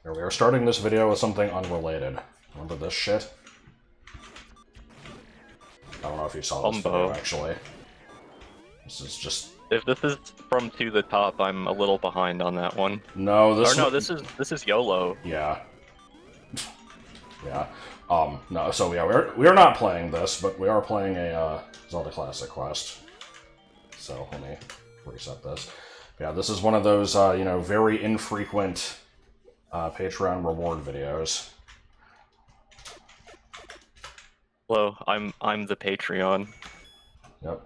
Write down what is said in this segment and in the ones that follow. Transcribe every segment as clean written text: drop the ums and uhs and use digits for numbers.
Here we are starting this video with something unrelated. Remember this shit? I don't know if you saw this video, actually. This is just... If this is from To the Top, I'm a little behind on that one. No, this... Or no, this is YOLO. Yeah. Yeah. No, so yeah, we're not playing this, but we are playing a, Zelda Classic quest. So, let me reset this. Yeah, this is one of those, you know, very infrequent, Patreon reward videos. Hello, I'm the Patreon. Yep.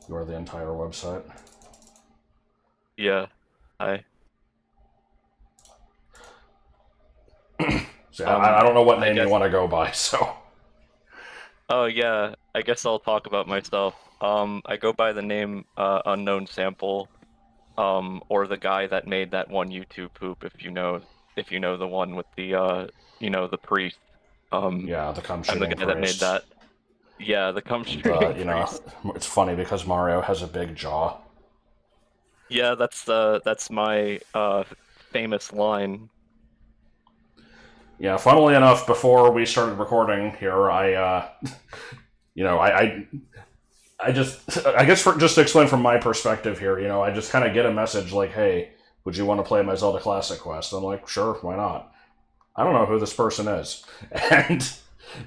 You are the entire website. Yeah. Hi. So I don't know what name you want to go by, so... Oh yeah, I guess I'll talk about myself. I go by the name Unknown Sample, or the guy that made that one YouTube poop. If you know the one with the you know, the priest. Yeah, the cum shooting I'm the guy that made that. Yeah, the cum shooting you know, it's funny because Mario has a big jaw. Yeah, that's my famous line. Yeah, funnily enough, before we started recording here, you know, I guess just to explain from my perspective here, you know, I just kind of get a message like, hey, would you want to play my Zelda Classic quest? I'm like, sure, why not? I don't know who this person is. And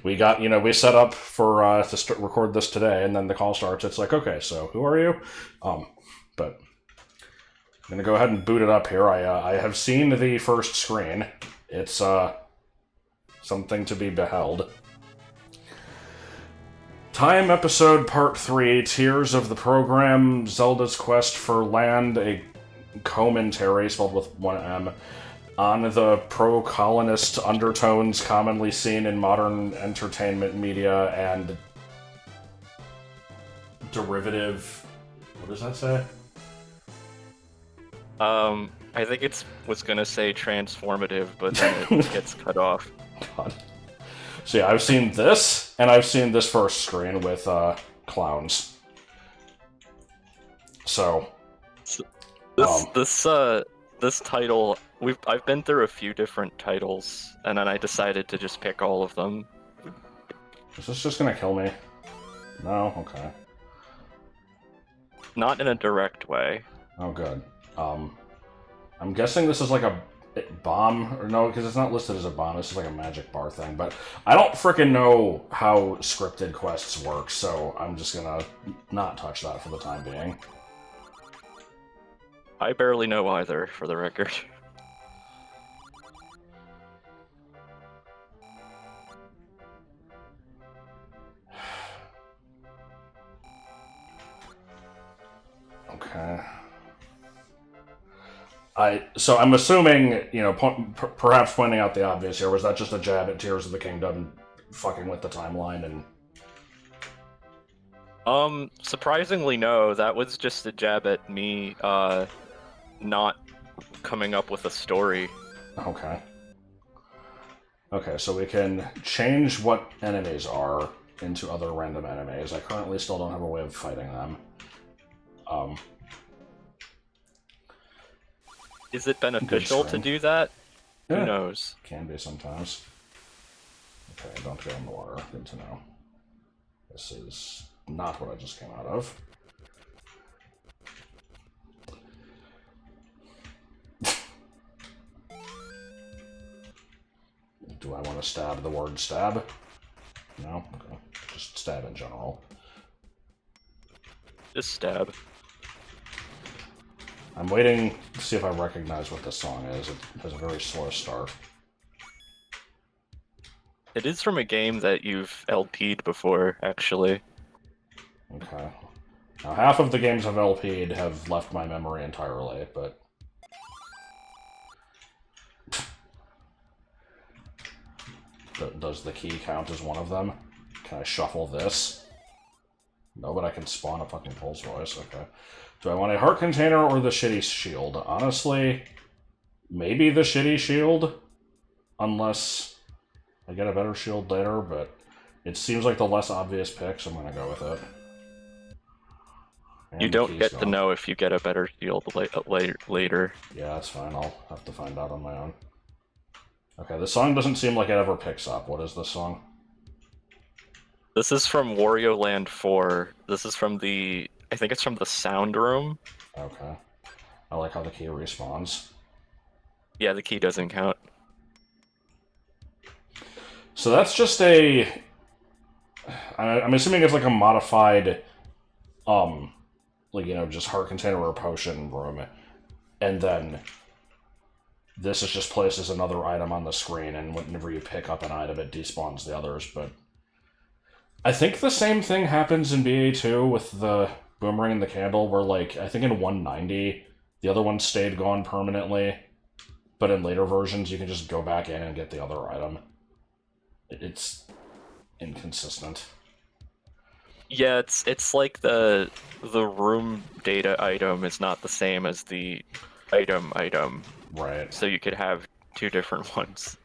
we got, you know, we set up for, to record this today, and then the call starts. It's like, okay, so who are you? But I'm going to go ahead and boot it up here. I have seen the first screen. It's, something to be beheld. Time Episode Part 3, Tears of the Program, Zelda's Quest for Land, a commentary, spelled with one M, on the pro-colonist undertones commonly seen in modern entertainment media and derivative... What does that say? I think was gonna say transformative, but then it gets cut off. God. So yeah, I've seen this, and I've seen this first screen with, clowns. So... This title, I've been through a few different titles, and then I decided to just pick all of them. Is this just gonna kill me? No? Okay. Not in a direct way. Oh, good. I'm guessing this is like a bomb, or no, because it's not listed as a bomb, this is like a magic bar thing, but I don't frickin' know how scripted quests work, so I'm just gonna not touch that for the time being. I barely know either, for the record. Okay. So I'm assuming, you know, perhaps pointing out the obvious here, was that just a jab at Tears of the Kingdom, fucking with the timeline and... Surprisingly no, that was just a jab at me, not coming up with a story. Okay. Okay, so we can change what enemies are into other random enemies. I currently still don't have a way of fighting them. Is it beneficial to do that? Yeah. Who knows? Can be sometimes. Okay, don't go in the water. Good to know. This is not what I just came out of. Do I want to stab the word stab? No? Okay. Just stab in general. Just stab. I'm waiting to see if I recognize what this song is. It has a very slow start. It is from a game that you've LP'd before, actually. Okay. Now, half of the games I've LP'd have left my memory entirely, but... Does the key count as one of them? Can I shuffle this? No, but I can spawn a fucking Pulse Voice, okay. Do I want a heart container or the shitty shield? Honestly, maybe the shitty shield, unless I get a better shield later, but it seems like the less obvious pick, so I'm gonna go with it. You And the don't key's get to gone. know if you get a better shield later. Yeah, that's fine. I'll have to find out on my own. Okay, the song doesn't seem like it ever picks up. What is this song? This is from Wario Land 4. This is from I think it's from the sound room. Okay. I like how the key respawns. Yeah, the key doesn't count. So that's just I'm assuming it's like a modified, like, just heart container or potion room. And then this is just placed as another item on the screen, and whenever you pick up an item, it despawns the others, but I think the same thing happens in BA2 with the boomerang and the candle, where, like, I think in 190, the other one stayed gone permanently, but in later versions, you can just go back in and get the other item. It's inconsistent. Yeah, it's like the room data item is not the same as the item. Right. So you could have two different ones.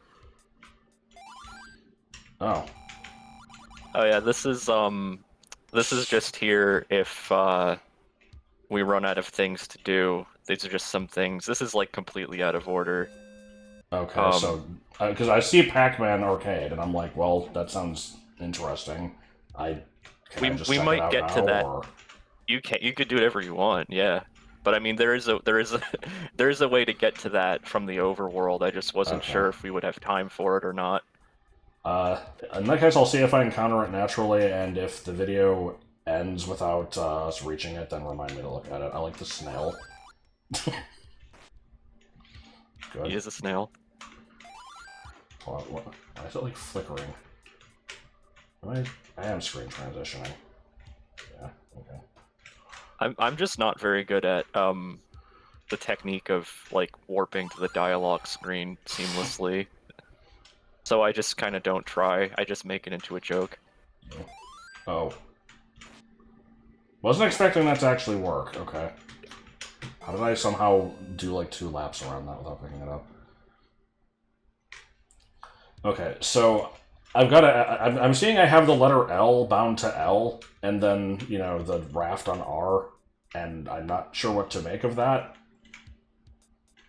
Oh. Oh yeah, this is just here if we run out of things to do. These are just some things. This is like completely out of order. Okay, so... Because I see Pac-Man Arcade, and I'm like, well, that sounds interesting. Can I just we check it might out get now, to that. or... You could do whatever you want, yeah. But I mean, there is a there is a way to get to that from the overworld. I just wasn't Okay. sure if we would have time for it or not. In that case, I'll see if I encounter it naturally, and if the video ends without us reaching it, then remind me to look at it. I like the snail. Good. He is a snail. Why is it, like, flickering? I am screen transitioning. Yeah, okay. I'm just not very good at the technique of like warping to the dialogue screen seamlessly. So I just kind of don't try. I just make it into a joke. Oh. Wasn't expecting that to actually work. Okay. How did I somehow do like 2 laps around that without picking it up? Okay, so I'm seeing I have the letter L bound to L, and then, the raft on R, and I'm not sure what to make of that.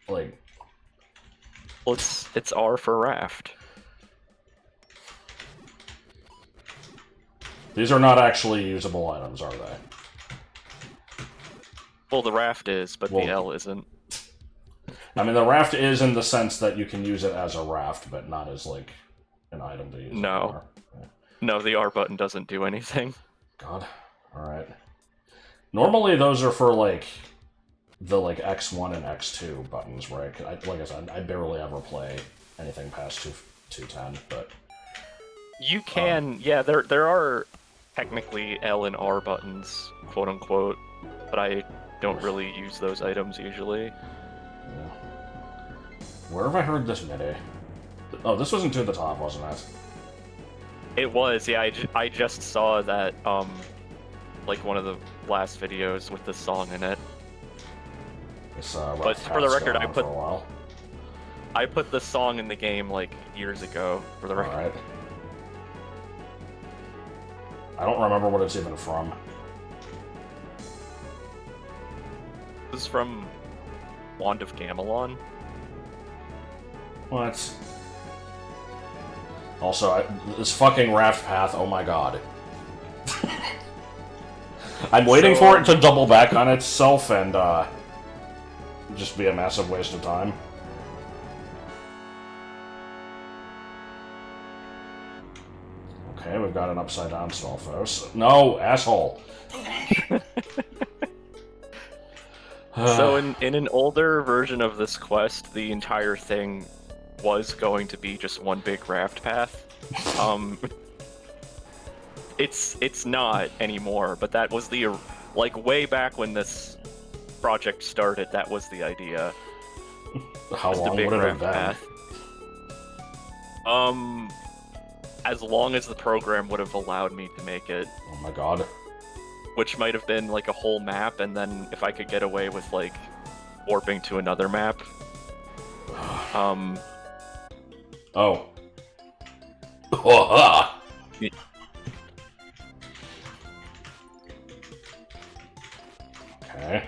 Like... Well, it's R for raft. These are not actually usable items, are they? Well, the raft is, but Well, the L isn't. I mean, the raft is in the sense that you can use it as a raft, but not as, like, an item to use. No. Yeah. No, the R button doesn't do anything. God. Alright. Normally those are for, like, the, like, X1 and X2 buttons, right? Like I said, I barely ever play anything past 210, but... You can, yeah, there are technically L and R buttons, quote unquote, but I don't really use those items usually. Yeah. Where have I heard this MIDI? Oh, this wasn't to the top, wasn't it? It was, yeah, I just saw that, like one of the last videos with this song in it. This, but for the record, I put put this song in the game like years ago, for the record. Alright. I don't remember what it's even from. This is from Wand of Gamelon. What? Also, this fucking raft path, oh my god. I'm waiting for it to double back on itself and, just be a massive waste of time. Okay, we've got an upside down Stalfos. No, asshole! So in an older version of this quest, the entire thing was going to be just one big raft path. It's not anymore, but that was the, like, way back when this project started, that was the idea. How long would it have been? As long as the program would have allowed me to make it. Oh my god. Which might have been like a whole map, and then if I could get away with like warping to another map. Oh. Okay.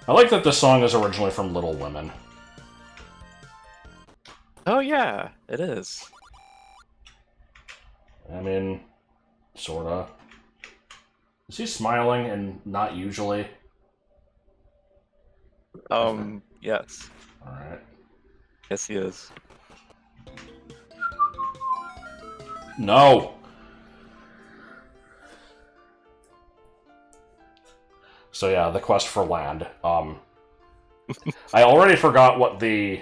I like that this song is originally from Little Women. Oh yeah, it is. I mean, sorta. Is he smiling and not usually? Yes. Alright. Yes, he is. No! So yeah, the quest for land. I already forgot what the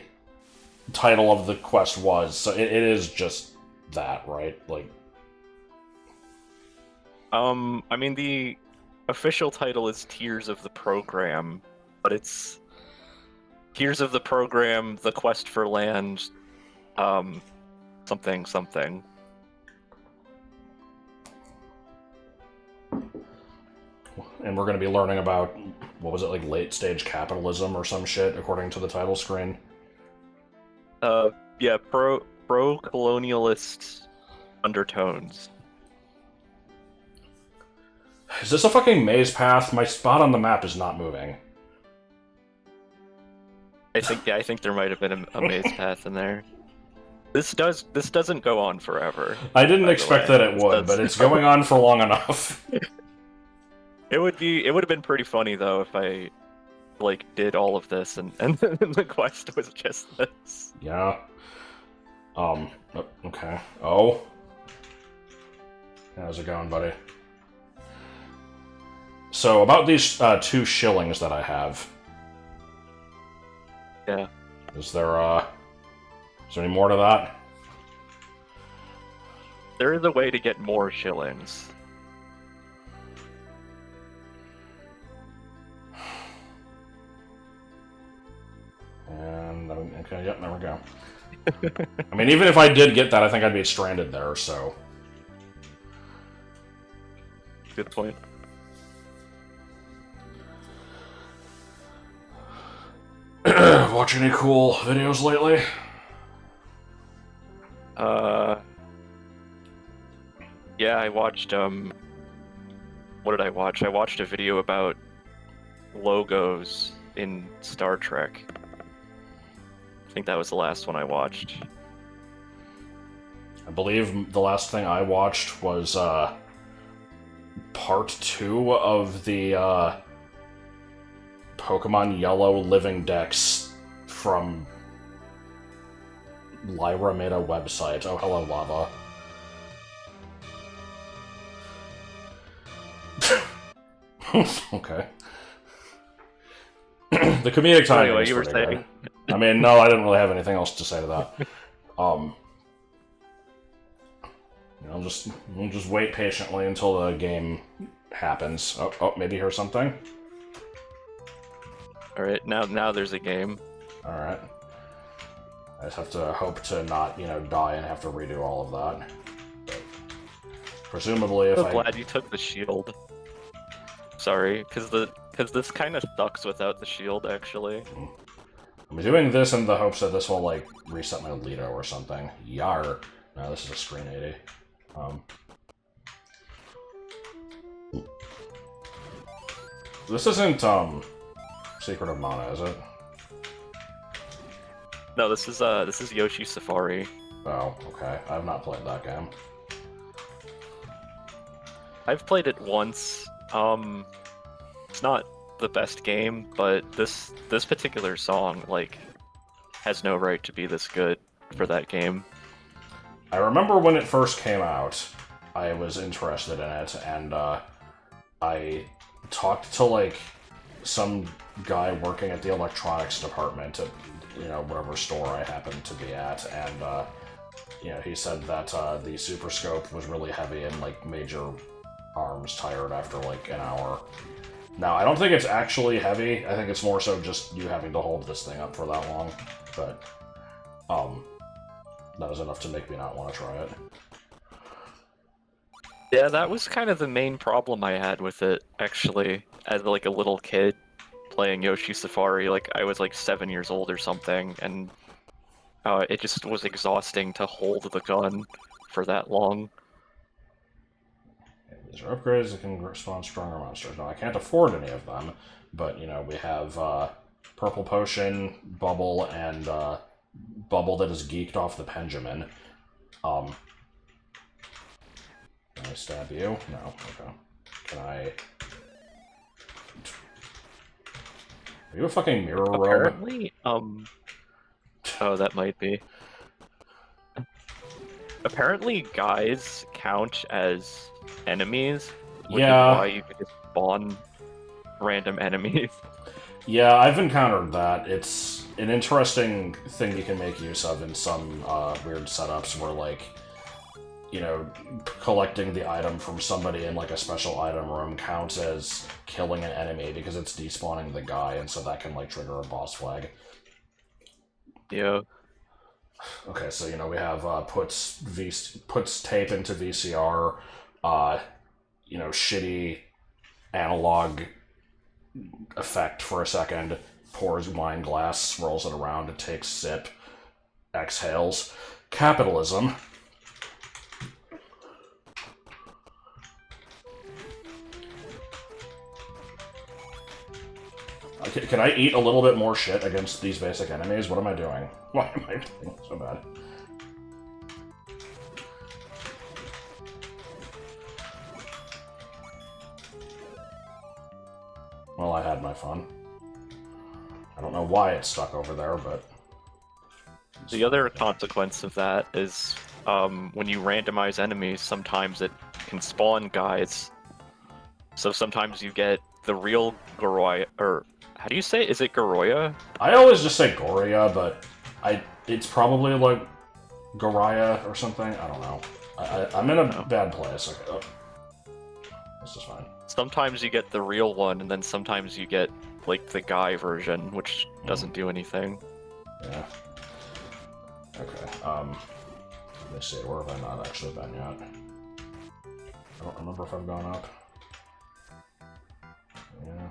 title of the quest was, so it is just that, right? Like, I mean, the official title is Tears of the Program, but it's Tears of the Program, The Quest for Land, something, something. and we're going to be learning about, what was it, like late stage capitalism or some shit, according to the title screen. Yeah, pro-colonialist undertones. Is this a fucking maze path? My spot on the map is not moving. I think there might have been a maze path in there. This doesn't go on forever. I didn't expect that it would, but it's going on for long enough. It would have been pretty funny though if I like did all of this and the quest was just this. Yeah. Okay. Oh. How's it going, buddy? So, about these 2 shillings that I have. Yeah. Is there any more to that? There is a way to get more shillings. And, okay, yep, there we go. I mean, even if I did get that, I think I'd be stranded there, so... Good point. Watch any cool videos lately? Yeah, I watched, what did I watch? I watched a video about logos in Star Trek. I think that was the last one I watched. I believe the last thing I watched was, part 2 of the, Pokemon Yellow Living Dex from Lyra made a website. Oh, hello, Lava. Okay. The comedic timing Anyway, is you were pretty saying. good. I mean, no, I didn't really have anything else to say to that. We'll just wait patiently until the game happens. Oh, maybe here's something. All right, now there's a game. All right. I just have to hope to not, die and have to redo all of that. But presumably, if I'm glad you took the shield. Sorry, because this kind of sucks without the shield, actually. I'm doing this in the hopes that this will, like, reset my Lido or something. Yar. No, this is a screen 80. This isn't, Secret of Mana, is it? No, this is Yoshi Safari. Oh, okay. I've not played that game. I've played it once. It's not the best game, but this particular song, like, has no right to be this good for that game. I remember when it first came out, I was interested in it, and, I talked to, like, some guy working at the electronics department at, whatever store I happened to be at, and, he said that, the Super Scope was really heavy and, like, made your arms tired after, like, an hour. Now, I don't think it's actually heavy. I think it's more so just you having to hold this thing up for that long, but, that was enough to make me not want to try it. Yeah, that was kind of the main problem I had with it, actually, as like a little kid playing Yoshi Safari. Like, I was like 7 years old or something, and it just was exhausting to hold the gun for that long. These are upgrades that can spawn stronger monsters. Now, I can't afford any of them, but, you know, we have Purple Potion, Bubble, and Bubble that is geeked off the Benjamin. Can I stab you? No. Okay. Can I... Are you a fucking mirror robe? Apparently, oh, that might be. Apparently, guys count as enemies, which is why you could just spawn random enemies. Yeah, I've encountered that. It's an interesting thing you can make use of in some weird setups where, like, you know, collecting the item from somebody in, like, a special item room counts as killing an enemy because it's despawning the guy, and so that can, like, trigger a boss flag. Yeah. Okay, so, you know, we have puts tape into VCR, you know, shitty analog effect for a second, pours wine glass, swirls it around, it takes sip, exhales. Capitalism. Can I eat a little bit more shit against these basic enemies? What am I doing? Why am I doing so bad? Well, I had my fun. I don't know why it's stuck over there, but... The other consequence of that is, when you randomize enemies, sometimes it can spawn guys. So sometimes you get the real Goroya, or... How do you say it? Is it Goroya? I always just say Goria, but it's probably like Goraya or something. I don't know. I'm in a bad place. Okay. Oh. This is fine. Sometimes you get the real one, and then sometimes you get, like, the guy version, which doesn't do anything. Yeah. Okay, let me see, where have I not actually been yet? I don't remember if I've gone up. Yeah.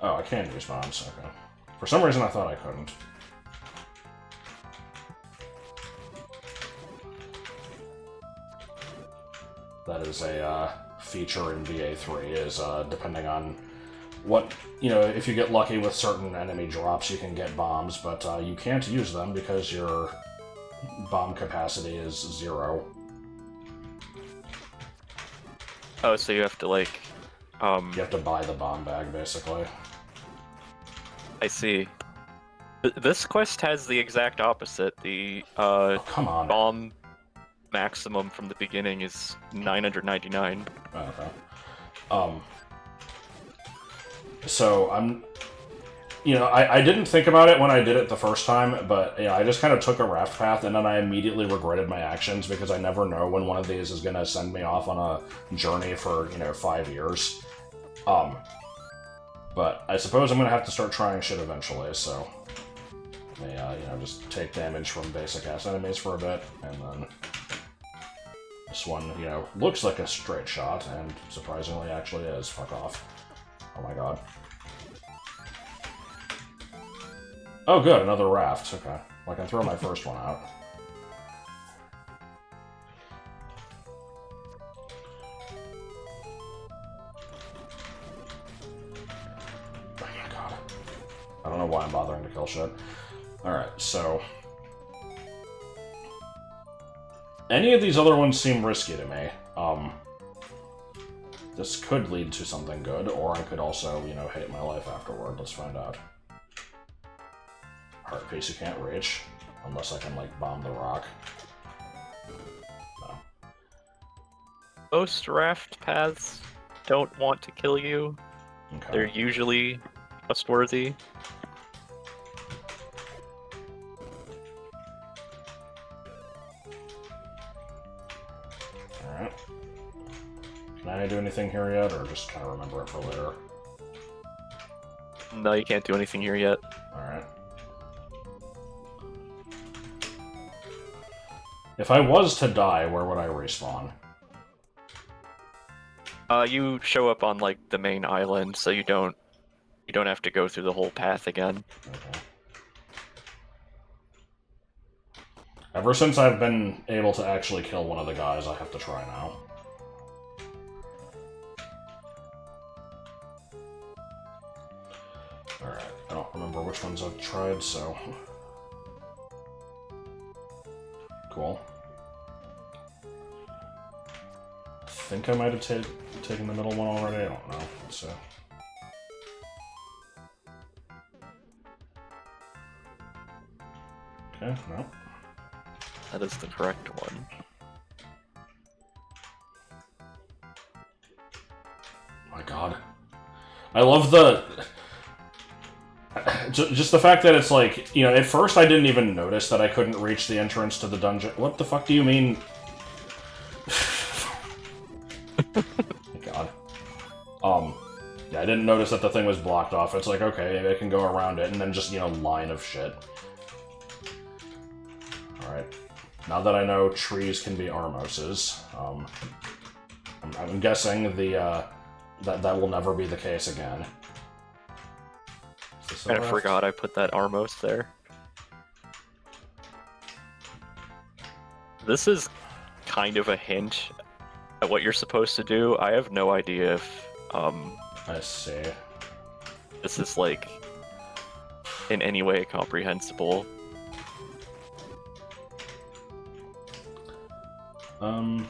Oh, I can use bombs, okay. For some reason I thought I couldn't. That is a feature in VA3, is depending on what, you know, if you get lucky with certain enemy drops, you can get bombs, but you can't use them because your bomb capacity is 0. Oh, so you have to, like, You have to buy the bomb bag, basically. I see. This quest has the exact opposite. The Oh, come on. bomb maximum from the beginning is 999. Okay. So I'm, you know, I didn't think about it when I did it the first time, but, you know, I just kind of took a raft path, and then I immediately regretted my actions because I never know when one of these is going to send me off on a journey for, you know, 5 years. But I suppose I'm going to have to start trying shit eventually, so I, you know, just take damage from basic-ass enemies for a bit, and then this one, you know, looks like a straight shot, and surprisingly actually is. Fuck off. Oh my god. Oh good, another raft. Okay. Well, I can throw my first one out. Oh my god. I don't know why I'm bothering to kill shit. Alright, so... Any of these other ones seem risky to me. This could lead to something good, or I could also, you know, hate my life afterward. Let's find out. Heart piece you can't reach, unless I can, like, bomb the rock. No. Most raft paths don't want to kill you. Okay. They're usually trustworthy. Alright. Can I do anything here yet, or just kind of remember it for later? No, you can't do anything here yet. Alright. If I was to die, where would I respawn? You show up on, like, the main island, so you don't have to go through the whole path again. Okay. Ever since I've been able to actually kill one of the guys, I have to try now. Alright, I don't remember which ones I've tried, so... Cool. I think I might have taken the middle one already, I don't know. Let's see. Okay, no. That is the correct one. My god. I love the... Just the fact that it's like, you know, at first I didn't even notice that I couldn't reach the entrance to the dungeon. What the fuck do you mean? God. Yeah, I didn't notice that the thing was blocked off. It's like, okay, maybe I can go around it, and then just, you know, line of shit. Alright. Now that I know trees can be Armoses, I'm guessing the, that will never be the case again. I forgot I put that Armos there. This is kind of a hint at what you're supposed to do. I have no idea if, I see. This is, like, in any way comprehensible. I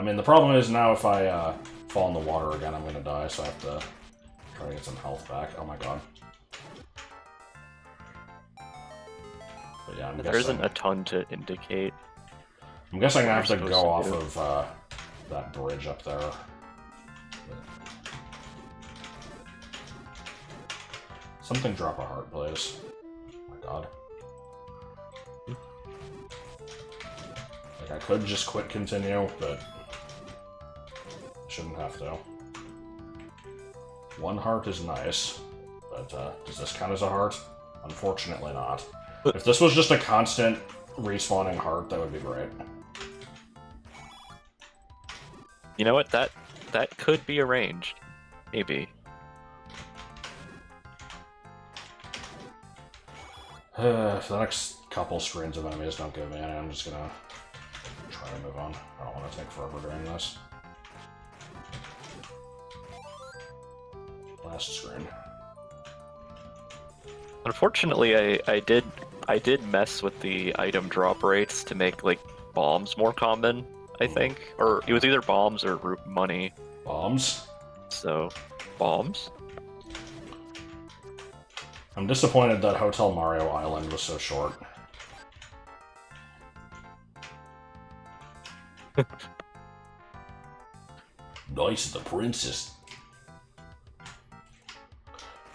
mean, the problem is now if I, fall in the water again, I'm gonna die, so I have to try to get some health back. Oh my god. But yeah, I'm There isn't a ton to indicate. I'm guessing I have to supposed go to off do. of, that bridge up there. Something drop a heart, please. Oh my god. Like, I could just quit continue, but... shouldn't have to. One heart is nice, but, does this count as a heart? Unfortunately not. If this was just a constant respawning heart, that would be great. You know what? That could be arranged. Maybe. If the next couple screens of enemies don't give me any, I'm just gonna try to move on. I don't want to take forever doing this. Last screen. Unfortunately, I did mess with the item drop rates to make, like, bombs more common, I think. Or it was either bombs or money. Bombs? So, bombs? I'm disappointed that Hotel Mario Island was so short. Nice, the princess.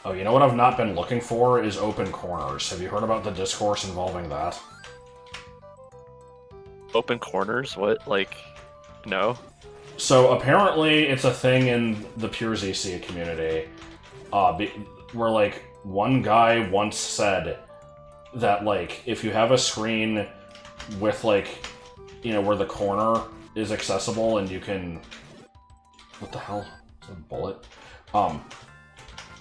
Oh, you know what I've not been looking for is open corners. Have you heard about the discourse involving that? Open corners? What? Like, no? So apparently it's a thing in the Pure ZC community, where, like, one guy once said that, like, if you have a screen with, like, you know, where the corner is accessible and you can... What the hell? Is that a bullet?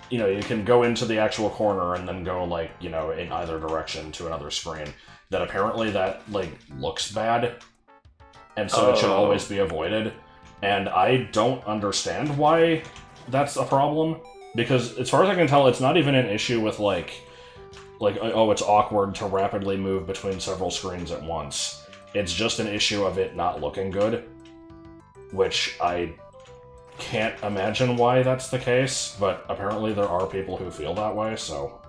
You know, you can go into the actual corner and then go, like, you know, in either direction to another screen. That apparently that, like, looks bad, and so it should always be avoided. And I don't understand why that's a problem, because as far as I can tell, it's not even an issue with, like, oh, it's awkward to rapidly move between several screens at once. It's just an issue of it not looking good, which I can't imagine why that's the case, but apparently there are people who feel that way, so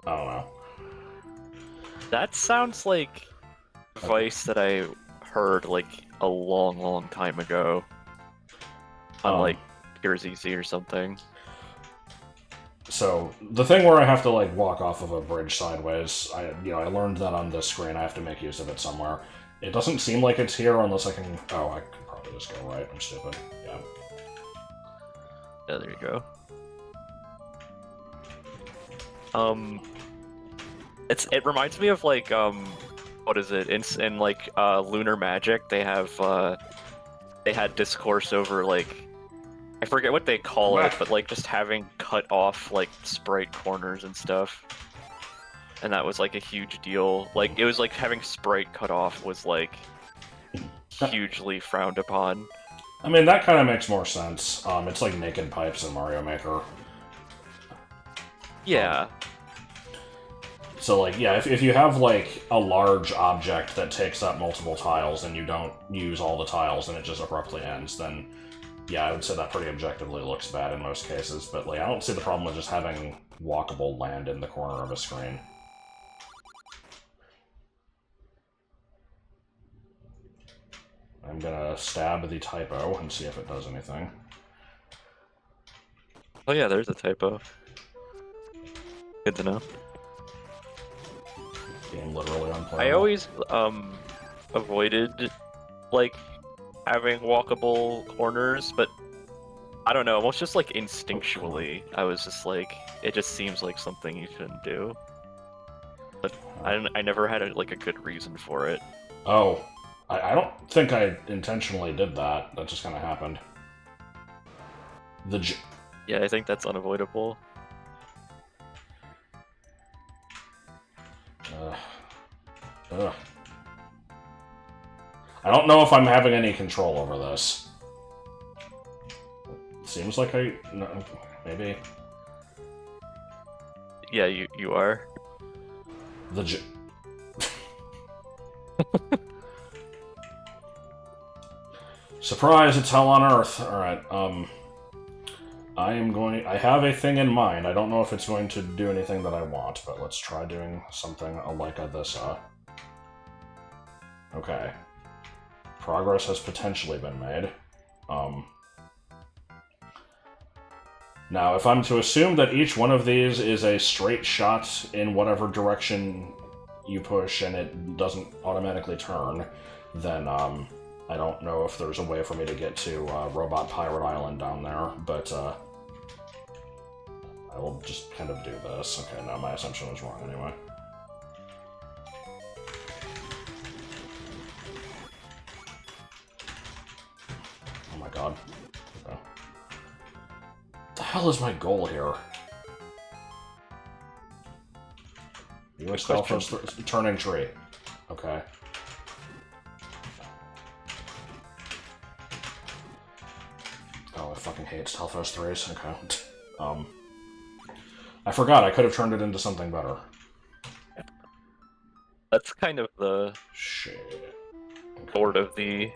I don't know. That sounds like advice that I heard, like, a long time ago on, like, Pure ZC or something. So, the thing where I have to, like, walk off of a bridge sideways, I learned that on this screen. I have to make use of it somewhere. It doesn't seem like it's here unless I can... Oh, I could probably just go right. I'm stupid. Yeah. Yeah, there you go. It reminds me of, like, what is it? In like, Lunar Magic, they had discourse over, like, I forget what they call it, but, like, just having cut off, like, sprite corners and stuff. and that was like a huge deal. Like, it was like having sprite cut off was like hugely frowned upon. I mean, that kind of makes more sense. It's like naked pipes in Mario Maker. Yeah. So, like, yeah, if you have, like, a large object that takes up multiple tiles and you don't use all the tiles and it just abruptly ends, then, yeah, I would say that pretty objectively looks bad in most cases. But, like, I don't see the problem with just having walkable land in the corner of a screen. I'm gonna stab the typo and see if it does anything. Oh yeah, there's a typo. Good to know. Game literally unplayable. I always avoided like having walkable corners, but I don't know, almost just like instinctually, I was just like, it just seems like something you shouldn't do. But I never had a good reason for it. Oh, I don't think I intentionally did that. That just kind of happened. Yeah, I think that's unavoidable. Ugh. I don't know if I'm having any control over this. It seems like no, maybe. Yeah, you are. Surprise, it's hell on earth. Alright, I have a thing in mind. I don't know if it's going to do anything that I want, but let's try doing something like this. Okay. Progress has potentially been made. Now, if I'm to assume that each one of these is a straight shot in whatever direction you push and it doesn't automatically turn, then, I don't know if there's a way for me to get to Robot Pirate Island down there, but I will just kind of do this. Okay, no, my assumption was wrong anyway. Oh my god. Okay. What the hell is my goal here? U.S. Stalfos turning tree. Okay. Oh, I fucking hate Stalfos 3s. Okay. I forgot, I could have turned it into something better. That's kind of the Shit. Okay. sort of the...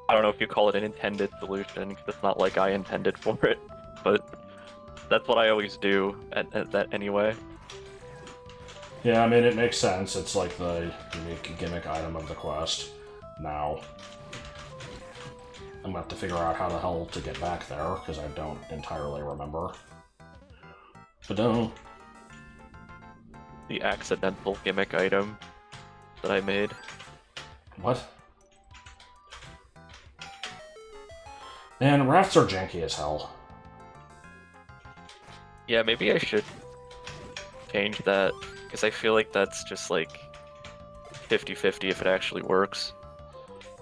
I don't know if you call it an intended solution, because it's not like I intended for it, but that's what I always do at that anyway. Yeah, I mean, it makes sense. It's like the unique gimmick item of the quest. Now, I'm gonna have to figure out how the hell to get back there, because I don't entirely remember. But no. The accidental gimmick item that I made. What? Man, rafts are janky as hell. Yeah, maybe I should change that, because I feel like that's just like 50-50 if it actually works.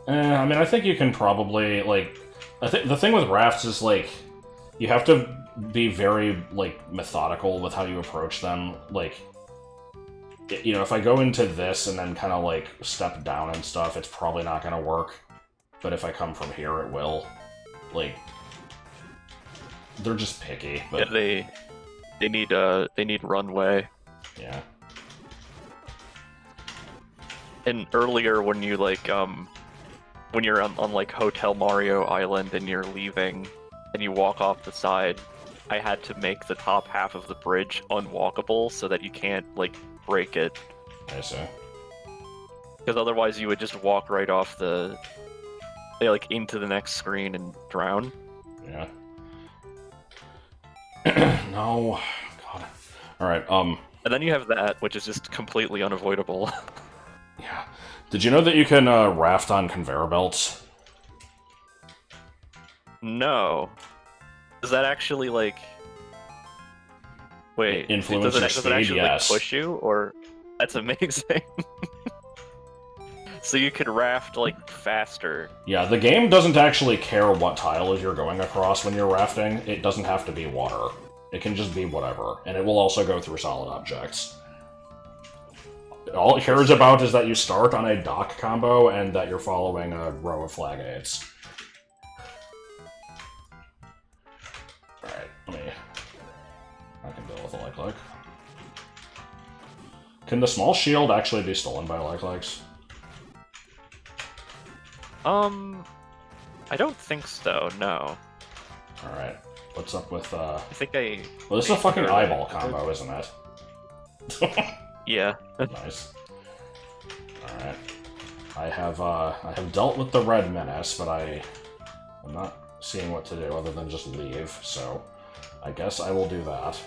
I mean, I think you can probably, like... the thing with rafts is, like, you have to be very, like, methodical with how you approach them. Like, you know, if I go into this and then kind of, like, step down and stuff, it's probably not gonna work. But if I come from here, it will. Like, they're just picky. But... Yeah, they need runway. Yeah. And earlier when you like when you're on like Hotel Mario Island and you're leaving and you walk off the side, I had to make the top half of the bridge unwalkable so that you can't like break it. I see. Because otherwise you would just walk right off the like into the next screen and drown. Yeah. No. God. Alright, And then you have that, which is just completely unavoidable. Yeah. Did you know that you can raft on conveyor belts? No. Does that actually like... Wait, influence your does it actually yes. like, push you? Or... That's amazing. So you could raft, like, faster. Yeah, the game doesn't actually care what tile you're going across when you're rafting. It doesn't have to be water. It can just be whatever. And it will also go through solid objects. All it cares about is that you start on a dock combo and that you're following a row of flag 8s. Alright, I can deal with a like. Can the small shield actually be stolen by likes? I don't think so, no. Alright. What's up with, I think I... Well, this is a fucking eyeball combo, isn't it? Yeah. Nice. Alright. I have dealt with the red menace, but I'm not seeing what to do other than just leave, so I guess I will do that.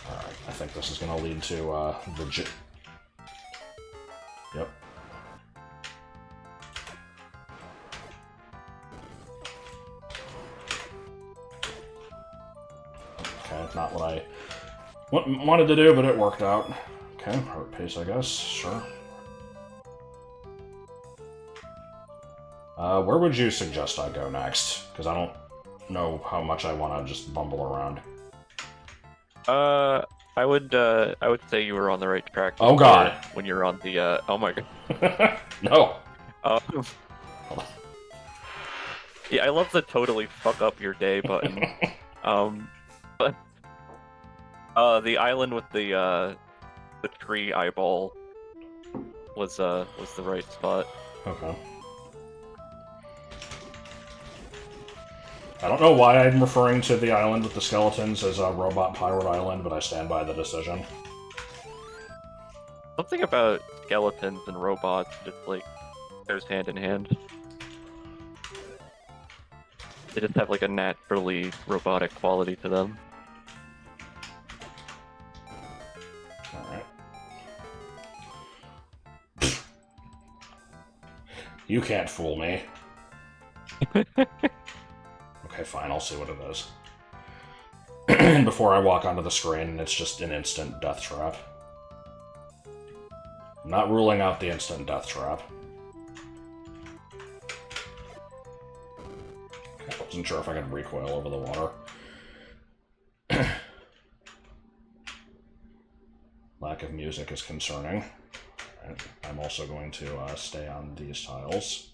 Alright, I think this is gonna lead to, the Yep. Okay, not what I wanted to do, but it worked out. Okay, heart pace, I guess. Sure. Where would you suggest I go next? Because I don't know how much I want to just bumble around. I would say you were on the right track. Oh god! When you're on the, oh my god. No! Yeah, I love the totally fuck up your day button. But the island with the tree eyeball was the right spot. Okay. I don't know why I'm referring to the island with the skeletons as a Robot Pirate Island, but I stand by the decision. Something about skeletons and robots just, like, goes hand in hand. They just have, like, a naturally robotic quality to them. Alright. You can't fool me. Okay, fine, I'll see what it is. Before I walk onto the screen and it's just an instant death trap. I'm not ruling out the instant death trap. Okay, I wasn't sure if I could recoil over the water. Lack of music is concerning. Right, I'm also going to stay on these tiles.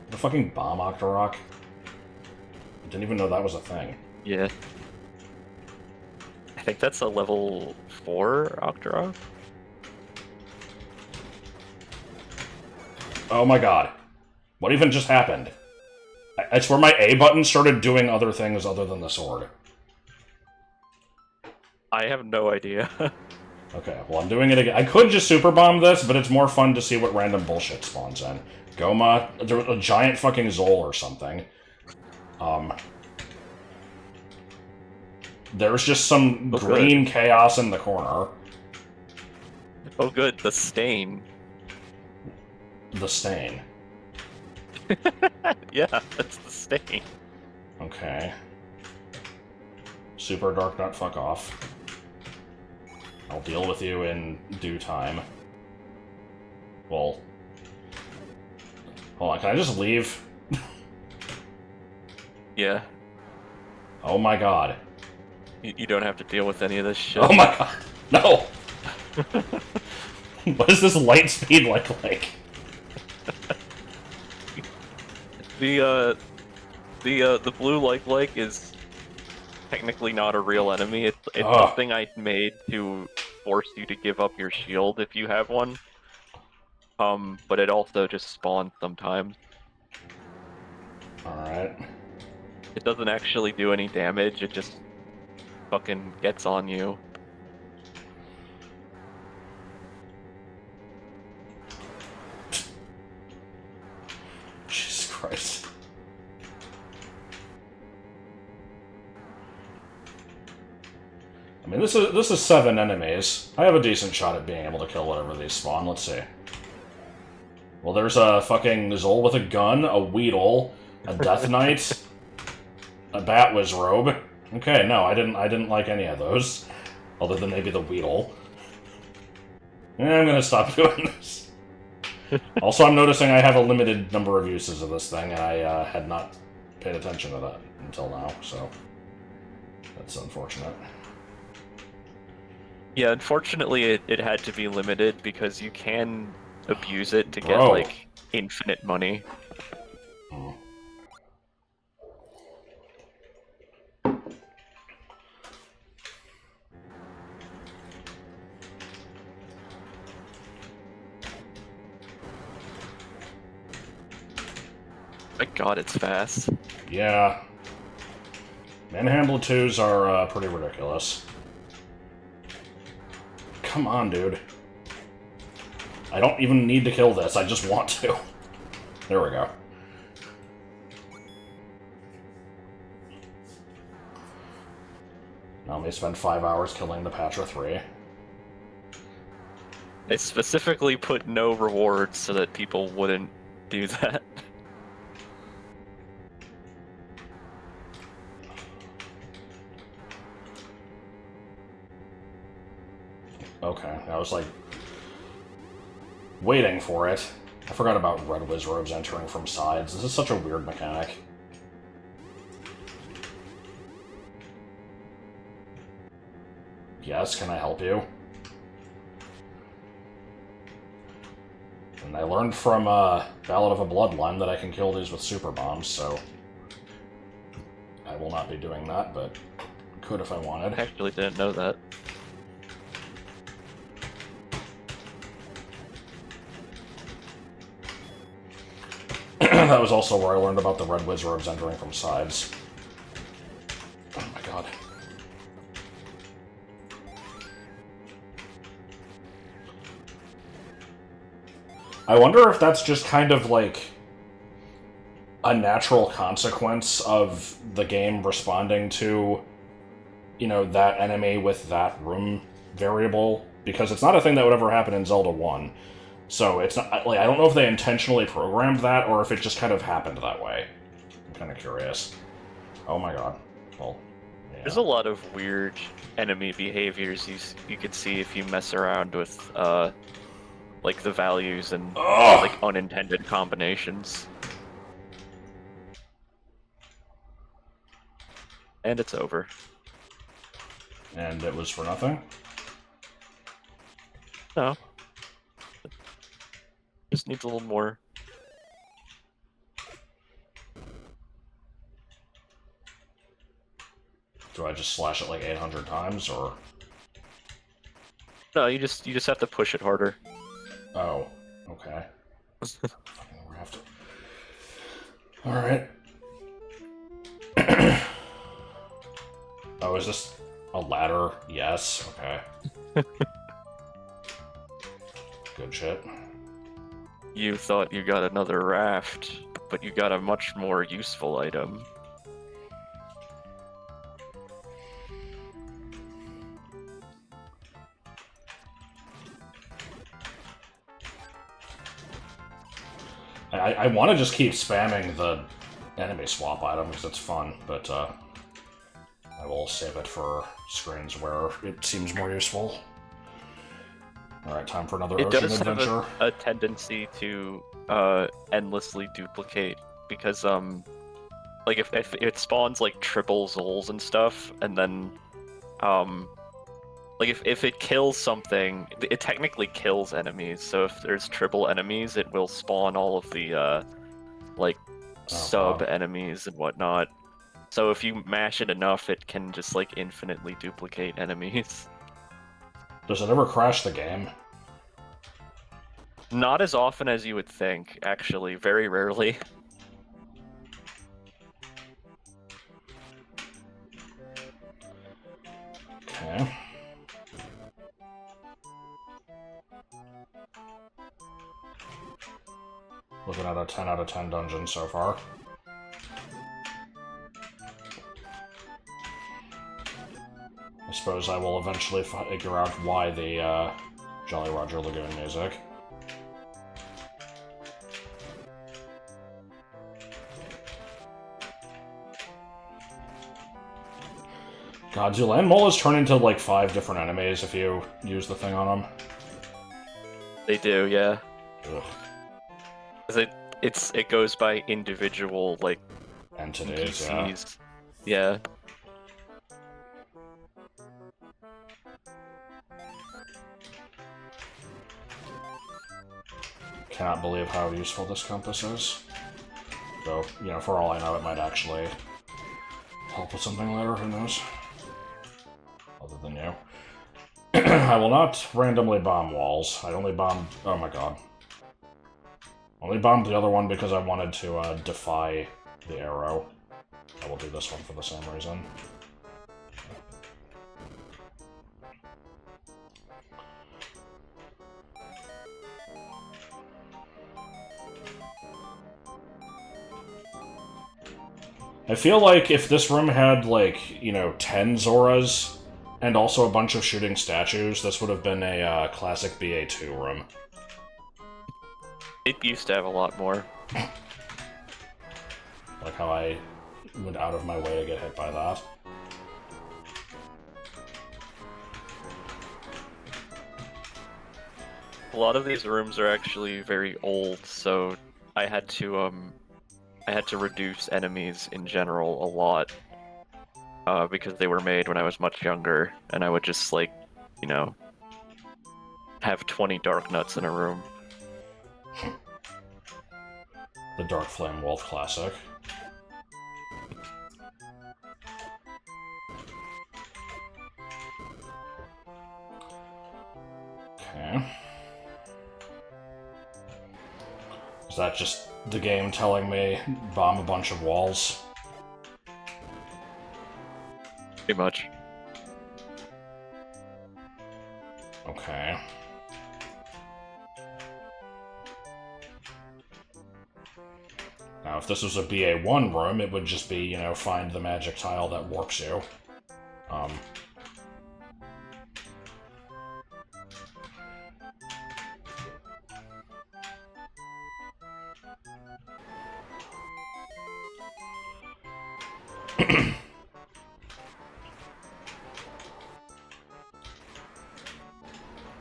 The fucking bomb Octorok? I didn't even know that was a thing. Yeah. I think that's a level 4 Octorok. Oh my god. What even just happened? I swear my A button started doing other things other than the sword. I have no idea. Okay, well I'm doing it again. I could just super bomb this, but it's more fun to see what random bullshit spawns in. Goma, there was a giant fucking Zol or something. There's just some green chaos in the corner. Oh good, the stain. The stain. Yeah, that's the stain. Okay. Super Dark Nut, fuck off. I'll deal with you in due time. Well... Hold on, can I just leave? Yeah. Oh my god. You don't have to deal with any of this shit. Oh my god! No! What does this light speed look like? The blue like is technically not a real enemy. It's something I made to force you to give up your shield if you have one. But it also just spawns sometimes. Alright. It doesn't actually do any damage, it just fucking gets on you. Jesus Christ. I mean, this is 7 enemies. I have a decent shot at being able to kill whatever these spawn. Let's see. Well, there's a fucking Zol with a gun, a Weedle, a Death Knight, a Batwiz robe. Okay, no, I didn't like any of those. Other than maybe the Weedle. I'm gonna stop doing this. Also, I'm noticing I have a limited number of uses of this thing, and I had not paid attention to that until now, so that's unfortunate. Yeah, unfortunately, it had to be limited because you can abuse it to get, Bro. like, infinite money. Hmm. My god, it's fast. Yeah. Manhandle 2s are pretty ridiculous. Come on, dude. I don't even need to kill this, I just want to. There we go. Now let me spend 5 hours killing the Patcher 3. I specifically put no rewards so that people wouldn't do that. Okay, I was like waiting for it. I forgot about Red Wizrobes entering from sides. This is such a weird mechanic. Yes, can I help you? And I learned from Ballad of a Bloodline that I can kill these with super bombs, so I will not be doing that, but could if I wanted. I actually didn't know that. That was also where I learned about the Red Wizrobes entering from sides. Oh my god. I wonder if that's just kind of like a natural consequence of the game responding to, you know, that enemy with that room variable, because it's not a thing that would ever happen in Zelda 1. So it's not like I don't know if they intentionally programmed that or if it just kind of happened that way. I'm kind of curious. Oh my god. Well, yeah. There's a lot of weird enemy behaviors you could see if you mess around with like the values and like unintended combinations. And it's over. And it was for nothing? No. Just needs a little more. Do I just slash it like 800 times, or...? No, you just have to push it harder. Oh, okay. We have to... Alright. Oh, is this a ladder? Yes, okay. Good shit. You thought you got another raft, but you got a much more useful item. I want to just keep spamming the enemy swap item because it's fun, but I will save it for screens where it seems more useful. Alright, time for another It ocean does adventure. have a tendency to endlessly duplicate because like if it spawns like triple Zols and stuff, and then like if it kills something, it technically kills enemies. So if there's triple enemies, it will spawn all of the like sub enemies and whatnot. So if you mash it enough, it can just like infinitely duplicate enemies. Does it ever crash the game? Not as often as you would think, actually. Very rarely. Okay. Looking at a 10 out of 10 dungeon so far. I suppose I will eventually figure out why the Jolly Roger Lagoon music. God, do land molas turn into like 5 different enemies if you use the thing on them? They do, yeah. Ugh. 'Cause it goes by individual like Entities, NPCs. Yeah. Cannot believe how useful this compass is. So, you know, for all I know, it might actually help with something later, who knows? Other than you. I will not randomly bomb walls. I only bombed... oh my god. Only bombed the other one because I wanted to defy the arrow. I will do this one for the same reason. I feel like if this room had, like, you know, 10 Zoras, and also a bunch of shooting statues, this would have been a classic BA2 room. It used to have a lot more. Like how I went out of my way to get hit by that. A lot of these rooms are actually very old, so I had to reduce enemies in general a lot. Because they were made when I was much younger, and I would just, like, you know, have 20 Dark Nuts in a room. The Dark Flame Wolf Classic. Okay. Is that just the game telling me bomb a bunch of walls? Pretty much. Okay. Now, if this was a BA1 room, it would just be, you know, find the magic tile that warps you.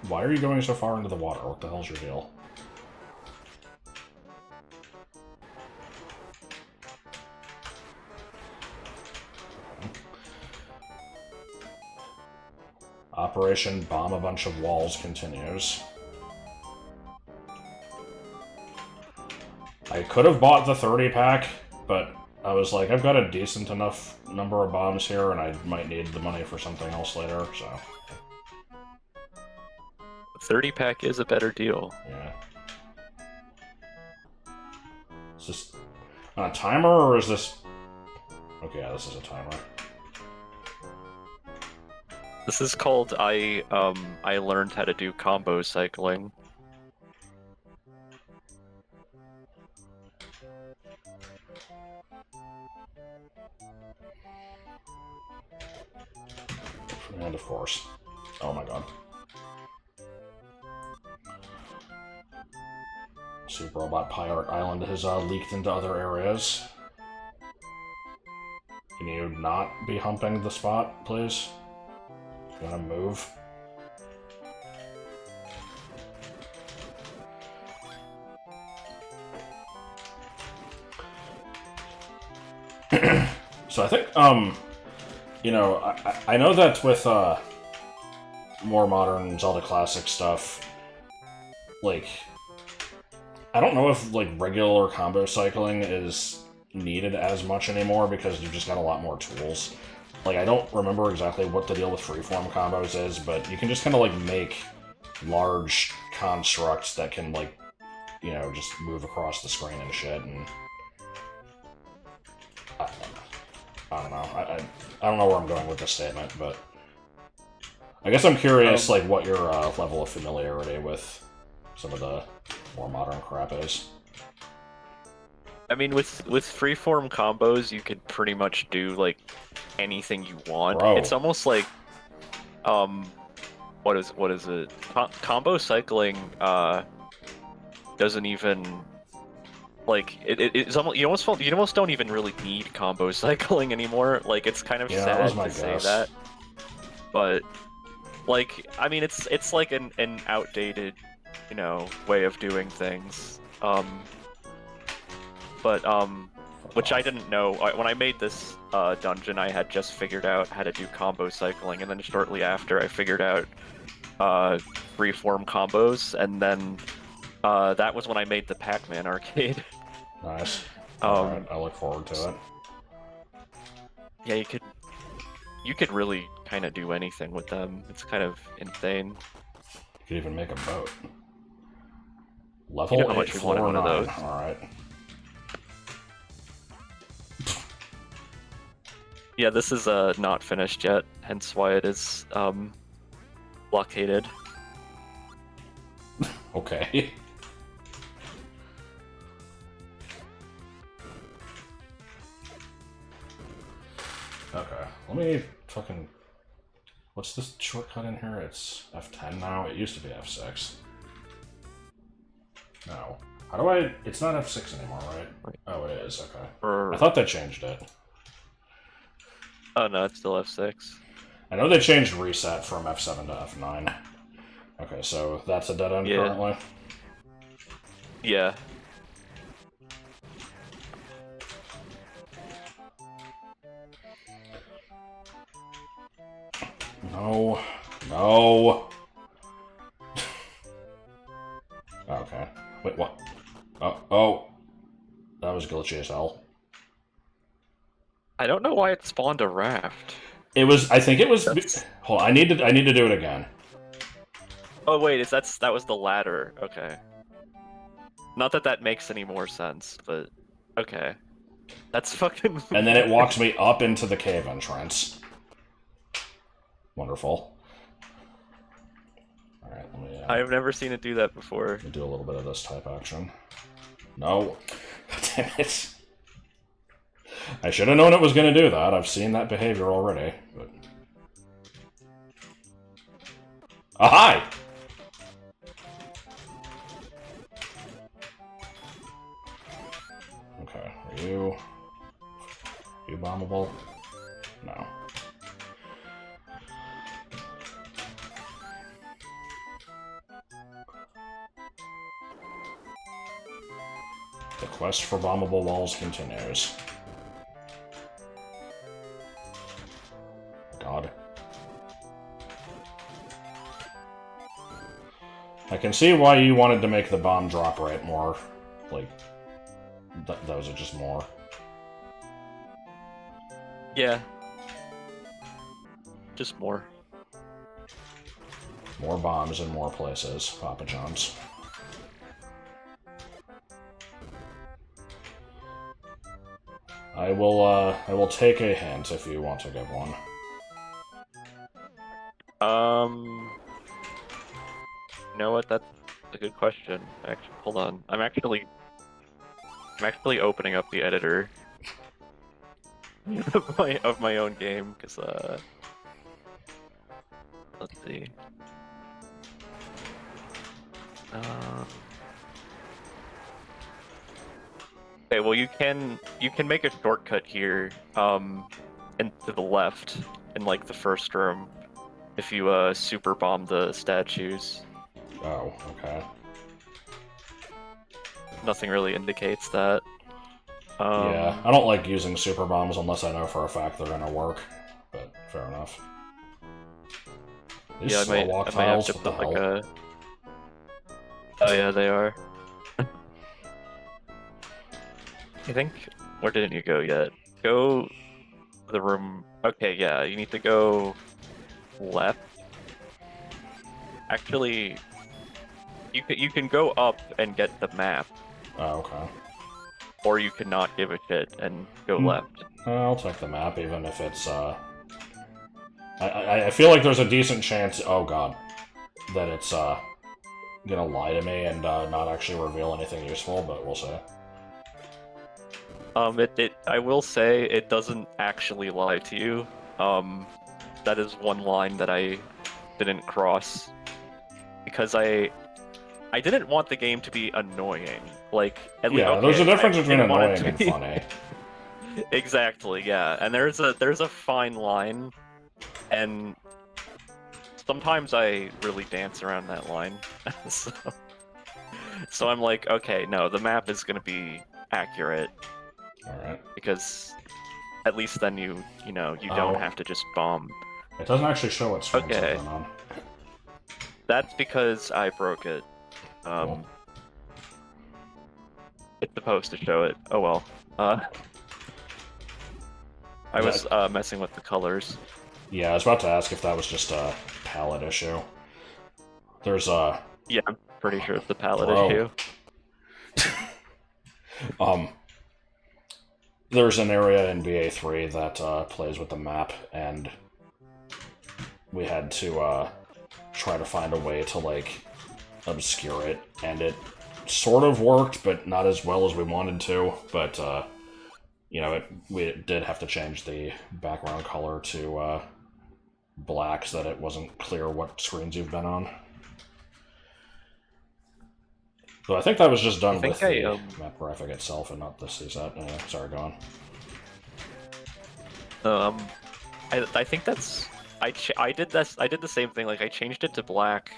Why are you going so far into the water? What the hell's your deal? Operation Bomb a Bunch of Walls continues. I could have bought the 30-pack, but I was like, I've got a decent enough number of bombs here, and I might need the money for something else later, so... 30-pack is a better deal. Yeah. Is this on a timer, or is this... okay, yeah, this is a timer. This is called I learned how to do combo cycling. And of course. Oh my god. Super Robot Pirate Island has leaked into other areas. Can you not be humping the spot, please? You wanna move? So I think, you know, I know that with, more modern Zelda Classic stuff, like, I don't know if, like, regular combo cycling is needed as much anymore because you've just got a lot more tools. Like, I don't remember exactly what the deal with freeform combos is, but you can just kind of, like, make large constructs that can, like, you know, just move across the screen and shit, and... I don't know. I don't know where I'm going with this statement, but... I guess I'm curious, like, what your level of familiarity with some of the more modern crap is. I mean, with freeform combos, you could pretty much do, like, anything you want. Bro. It's almost like, what is it? Combo cycling, doesn't even, like, it's almost, you almost don't even really need combo cycling anymore. Like, it's kind of Yeah, that was sad my to say guess. that. but like, I mean, it's like an outdated, you know, way of doing things. Which I didn't know. When I made this dungeon, I had just figured out how to do combo cycling, and then shortly after, I figured out freeform combos, and then that was when I made the Pac-Man arcade. Nice. Alright, I look forward to it. Yeah, you could really kind of do anything with them. It's kind of insane. You could even make a boat. Level You know how 8, much we floor wanted one of 9. those. Alright. Yeah, this is not finished yet, hence why it is blockaded. Okay. Okay, let me fucking... What's this shortcut in here? It's F10 now? It used to be F6. No. How do I... It's not F6 anymore, right? Oh, it is, okay. I thought they changed it. Oh no, it's still F6. I know they changed reset from F7 to F9. Okay, so that's a dead end currently? Yeah. No. No. Okay. Wait, what? Oh. That was glitchy as hell. I don't know why it spawned a raft. It was. I think it was. Hold on. I need to do it again. Oh wait, that was the ladder. Okay. Not that that makes any more sense, but okay. That's fucking. And then it walks me up into the cave entrance. Wonderful. All right. Let me. I've never seen it do that before. Let me do a little bit of this type action. No. Damn it. I should have known it was going to do that. I've seen that behavior already. But... Ah, hi! Okay, are you bombable? No. The quest for bombable walls continues. God. I can see why you wanted to make the bomb drop rate more, like, those are just more. Yeah. Just more. More bombs in more places, Papa John's. I will take a hint if you want to give one. You know what? That's a good question. Actually, hold on. I'm actually opening up the editor of my own game because let's see. Okay, well you can make a shortcut here, and to the left in like the first room, if you super bomb the statues. Oh, okay. Nothing really indicates that. Yeah, I don't like using super bombs unless I know for a fact they're gonna work, but fair enough. These yeah, slow walk tiles, what the hell? like a... Oh yeah, they are. I think... Where didn't you go yet? Go to the room... Okay, yeah, you need to go left. Actually, you can go up and get the map. Oh, okay. Or you can not give a shit and go left. I'll take the map, even if it's, I feel like there's a decent chance, oh god, that it's, gonna lie to me and, not actually reveal anything useful, but we'll see. I will say, it doesn't actually lie to you. That is one line that I didn't cross. Because I didn't want the game to be annoying. Like, at least, yeah, okay, there's a difference between didn't want it annoying to and funny. Exactly, yeah. And there's a fine line, and sometimes I really dance around that line. So I'm like, okay, no, the map is gonna be accurate Alright. because at least then you don't have to just bomb. It doesn't actually show what screens Okay. I've been on. That's because I broke it. Cool. It's supposed to show it. Oh well. I was messing with the colors. Yeah, I was about to ask if that was just a palette issue. There's a... Yeah, I'm pretty sure it's the palette Bro. issue. There's an area in BA3 that plays with the map, and we had to try to find a way to, like, obscure it, and it sort of worked, but not as well as we wanted to, but, you know, we did have to change the background color to black so that it wasn't clear what screens you've been on. So I think that was just done with the map graphic itself and not the CSAT. Sorry, go on. I think that's... I did the same thing, like, I changed it to black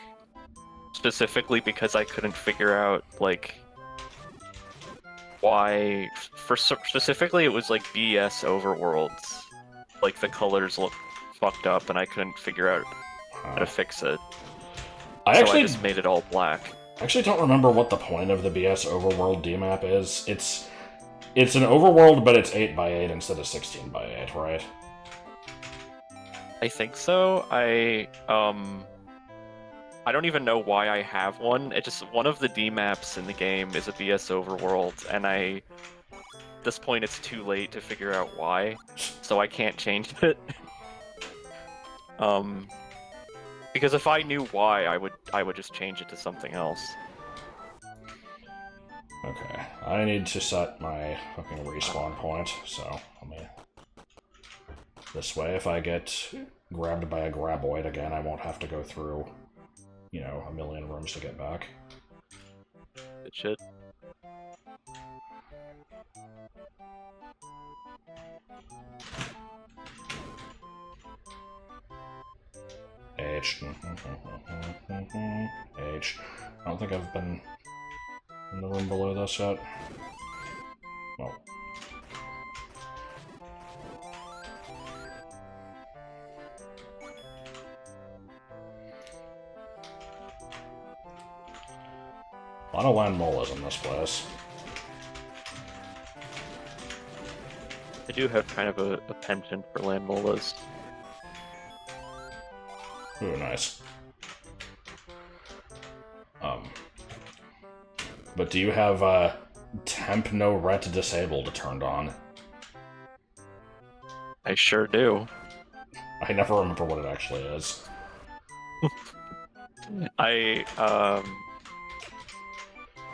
specifically because I couldn't figure out, like, why... Specifically, it was, like, BS overworlds. Like, the colors looked fucked up, and I couldn't figure out how to fix it. I just made it all black. I actually don't remember what the point of the BS overworld DMAP is. It's an overworld, but it's 8x8 instead of 16x8, right? I think so. I don't even know why I have one. It just one of the DMAPs in the game is a BS overworld, and at this point it's too late to figure out why, so I can't change it. Because if I knew why, I would just change it to something else. Okay, I need to set my fucking respawn point, so let me... This way, if I get grabbed by a graboid again, I won't have to go through, you know, a million rooms to get back. It should. H. H. I don't think I've been in the room below this yet. Well. A lot of land molas in this place. I do have kind of a penchant for land molas. Ooh, nice. But do you have temp no ret disabled turned on? I sure do. I never remember what it actually is.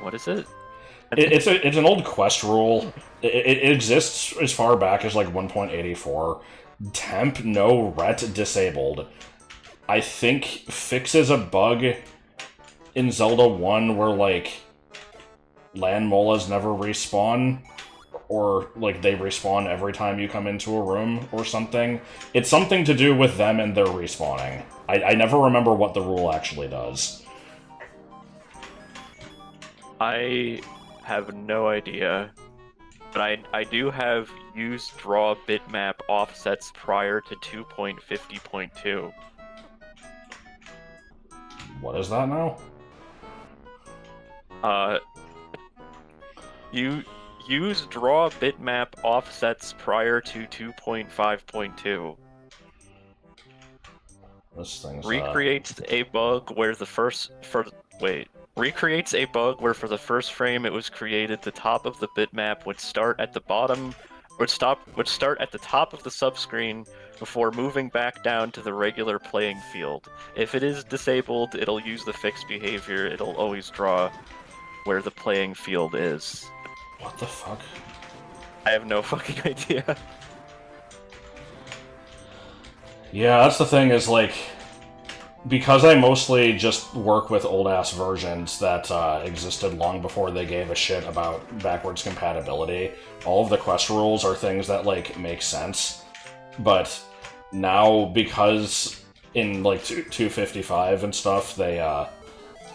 What is it? It's an old quest rule. It exists as far back as like 1.84. Temp no ret disabled. I think fixes a bug in Zelda 1 where, like, land molas never respawn, or, like, they respawn every time you come into a room or something. It's something to do with them and their respawning. I never remember what the rule actually does. I have no idea, but I do have use draw bitmap offsets prior to 2.50.2. What is that now? You use draw bitmap offsets prior to 2.5.2. This thing's recreates a bug where recreates a bug where for the first frame it was created, the top of the bitmap would start at the bottom, would start at the top of the subscreen before moving back down to the regular playing field. If it is disabled, it'll use the fixed behavior. It'll always draw where the playing field is. What the fuck? I have no fucking idea. Yeah, that's the thing, is, like, because I mostly just work with old-ass versions that existed long before they gave a shit about backwards compatibility, all of the quest rules are things that, like, make sense. But now, because in like 255 and stuff, they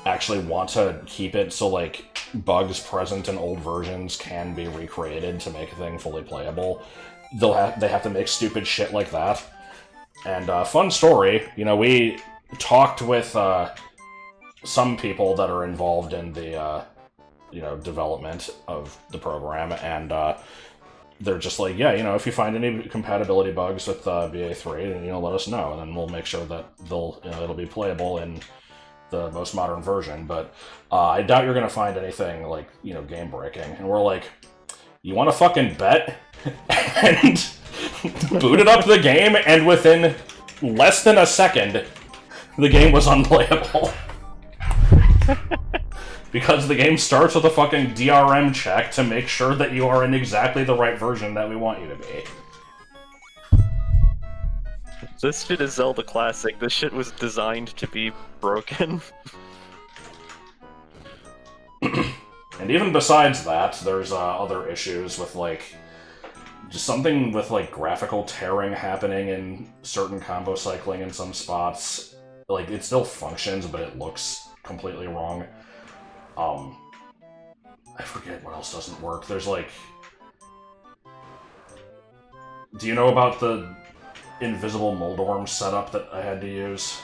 actually want to keep it so like bugs present in old versions can be recreated to make a thing fully playable. They have to make stupid shit like that. And fun story, you know, we talked with some people that are involved in the you know, development of the program, and they're just like, yeah, you know, if you find any compatibility bugs with BA3, then, you know, let us know, and then we'll make sure that it'll be playable in the most modern version. But I doubt you're gonna find anything like, you know, game breaking. And we're like, you want to fucking bet? And booted up the game, and within less than a second, the game was unplayable. Because the game starts with a fucking DRM check to make sure that you are in exactly the right version that we want you to be. This shit is Zelda Classic. This shit was designed to be broken. And even besides that, there's other issues with, like, just something with, like, graphical tearing happening in certain combo cycling in some spots. Like, it still functions, but it looks completely wrong. I forget what else doesn't work. There's, like... Do you know about the invisible Moldorm setup that I had to use?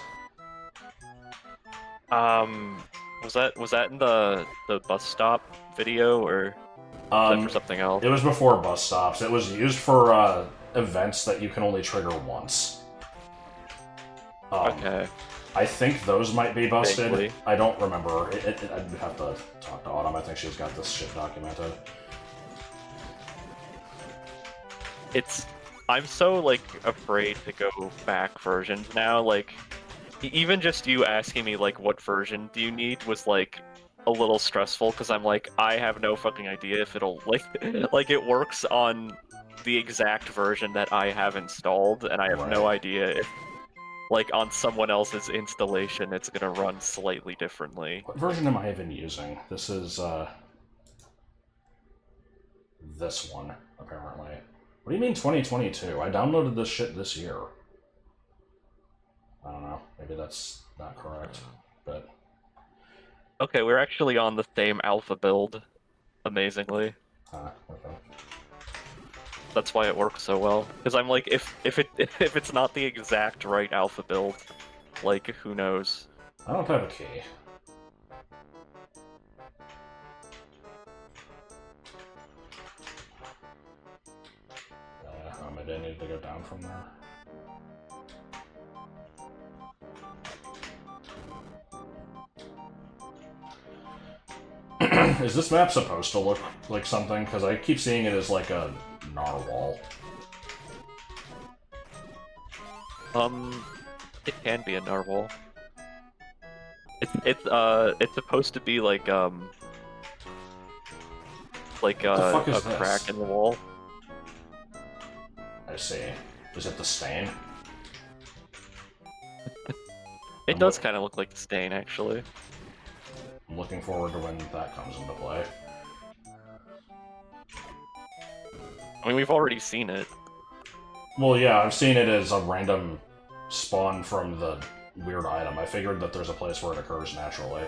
Was that in the bus stop video, or was that for something else? It was before bus stops. It was used for events that you can only trigger once. Okay. I think those might be busted. Vaguely. I don't remember. I'd have to talk to Autumn. I think she's got this shit documented. I'm so, like, afraid to go back versions now. Like, even just you asking me, like, what version do you need was, like, a little stressful, because I'm like, I have no fucking idea if it'll, like, like, it works on the exact version that I have installed, and I have no idea if, like, on someone else's installation, it's gonna run slightly differently. What version am I even using? This is, this one, apparently. What do you mean 2022? I downloaded this shit this year. I don't know. Maybe that's not correct, but... Okay, we're actually on the same alpha build, amazingly. Okay. That's why it works so well. Because I'm like, if it's not the exact right alpha build, like, who knows? I don't have a key. Maybe I need to go down from there. Is this map supposed to look like something? Because I keep seeing it as like a narwhal. It can be a narwhal. It's supposed to be like a crack in the wall. I see. Is it the stain? It does kind of look like the stain, actually. I'm looking forward to when that comes into play. I mean, we've already seen it. Well, yeah, I've seen it as a random spawn from the weird item. I figured that there's a place where it occurs naturally.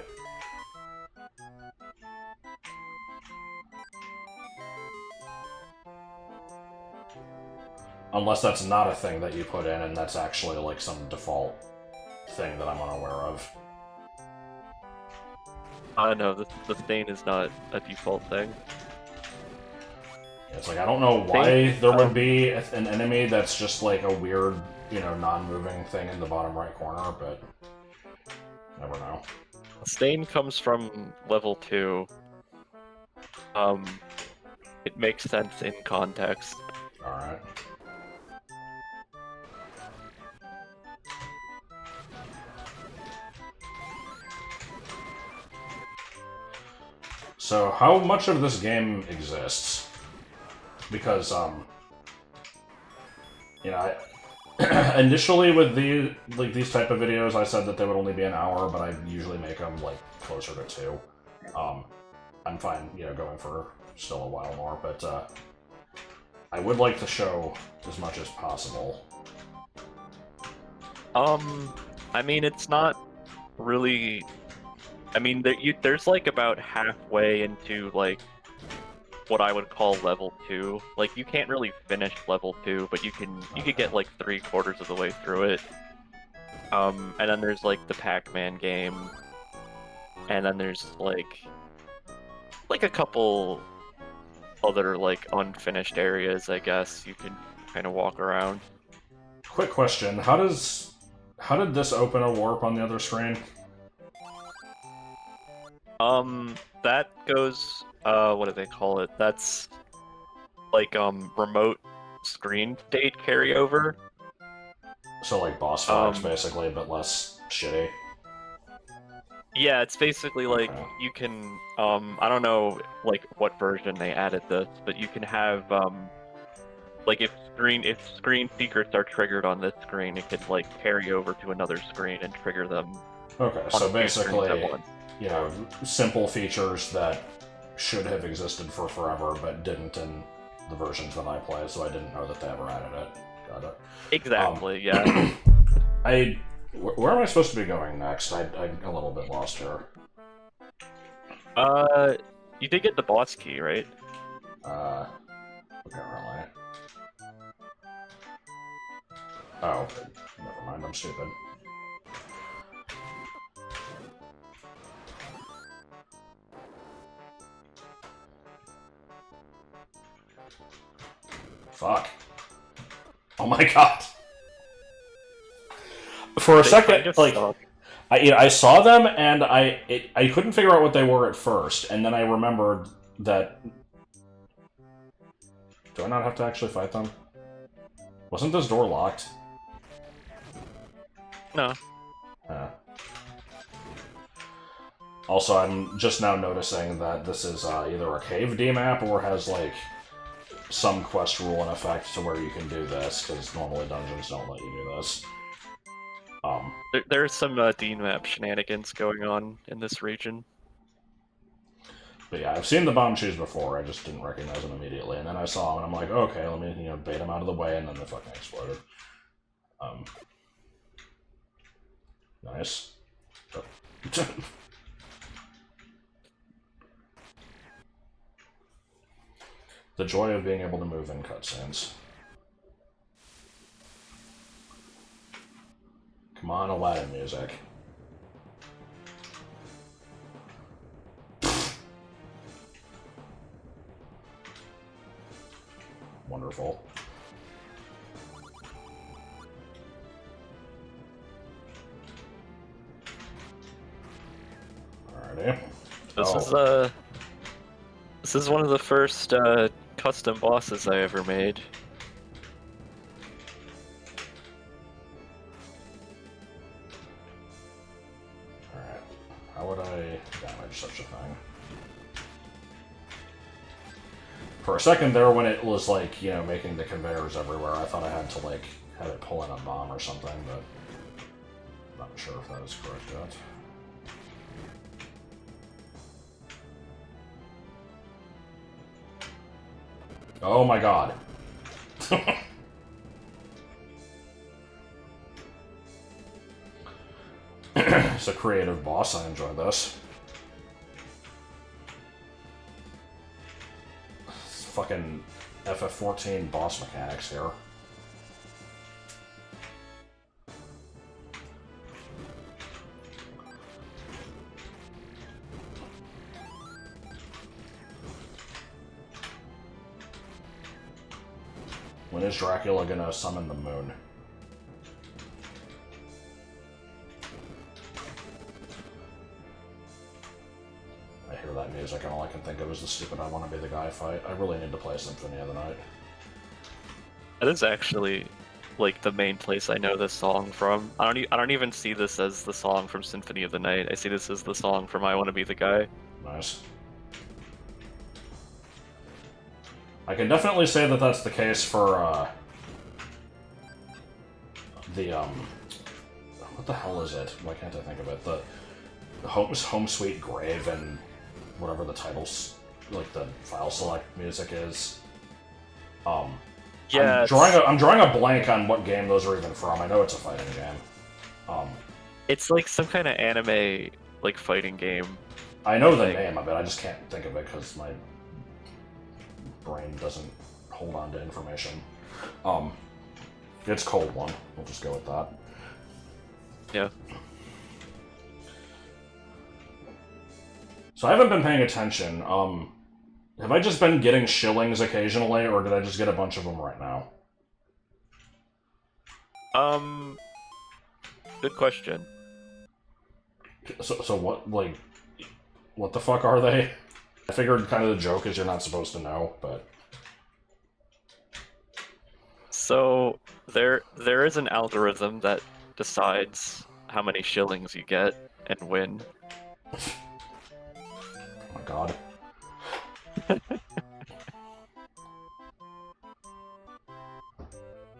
Unless that's not a thing that you put in, and that's actually like some default thing that I'm unaware of. No, the stain is not a default thing. It's like, I don't know why there would be an enemy that's just like a weird, you know, non-moving thing in the bottom right corner, but never know. Stain comes from level 2. It makes sense in context. Alright. So, how much of this game exists? Because, you know, initially with these type of videos, I said that they would only be an hour, but I usually make them, like, closer to 2. I'm fine, you know, going for still a while more, but, I would like to show as much as possible. I mean, it's not really. I mean, there's like about halfway into like what I would call level 2. Like you can't really finish level 2, but you could get like 3/4 of the way through it. And then there's like the Pac-Man game, and then there's like a couple other like unfinished areas, I guess you can kind of walk around. Quick question: how did this open a warp on the other screen? That goes, what do they call it? That's like, remote screen state carryover. So like boss fights, basically, but less shitty. Yeah, it's basically like Okay. you can, I don't know like what version they added this, but you can have, like if screen secrets are triggered on this screen, it could like carry over to another screen and trigger them. Okay, On so a few screens at basically, once. you know, simple features that should have existed for forever, but didn't in the versions that I play, so I didn't know that they ever added it. Got it. Exactly, yeah. Where am I supposed to be going next? I'm a little bit lost here. You did get the boss key, right? Apparently. Oh, never mind, I'm stupid. Fuck. Oh my god. For a second, like, I saw them and I couldn't figure out what they were at first, and then I remembered that. Do I not have to actually fight them? Wasn't this door locked? No. Also, I'm just now noticing that this is either a cave D map or has like some quest rule in effect to where you can do this, because normally dungeons don't let you do this. There's some D-map shenanigans going on in this region. But yeah, I've seen the bomb shoes before, I just didn't recognize them immediately, and then I saw them and I'm like, okay, let me, bait them out of the way, and then they fucking exploded. Nice. The joy of being able to move in cutscenes. Come on, Aladdin music. Wonderful. Alrighty. This is one of the first custom bosses I ever made. Alright. How would I damage such a thing? For a second there, when it was like, making the conveyors everywhere, I thought I had to like have it pull in a bomb or something, but I'm not sure if that is correct yet. Oh my god. It's a creative boss, I enjoy this. It's fucking FF14 boss mechanics here. When is Dracula gonna summon the moon? I hear that music and all I can think of is the stupid I Wanna Be the Guy fight. I really need to play Symphony of the Night. That is actually like the main place I know this song from. I don't even see this as the song from Symphony of the Night. I see this as the song from I Wanna Be the Guy. Nice. I can definitely say that that's the case for, what the hell is it? Why can't I think of it? The Home Sweet Grave and whatever the titles, like the file select music is. Yeah, I'm drawing a blank on what game those are even from. I know it's a fighting game. It's like some kind of anime, like, fighting game. I know the Like- name of it, I just can't think of it because my brain doesn't hold on to information. It's Cold One. We'll just go with that. Yeah. So I haven't been paying attention. Have I just been getting shillings occasionally, or did I just get a bunch of them right now? Good question. So what, like, what the fuck are they? I figured kind of the joke is you're not supposed to know, but... So there is an algorithm that decides how many shillings you get and when. Oh my god.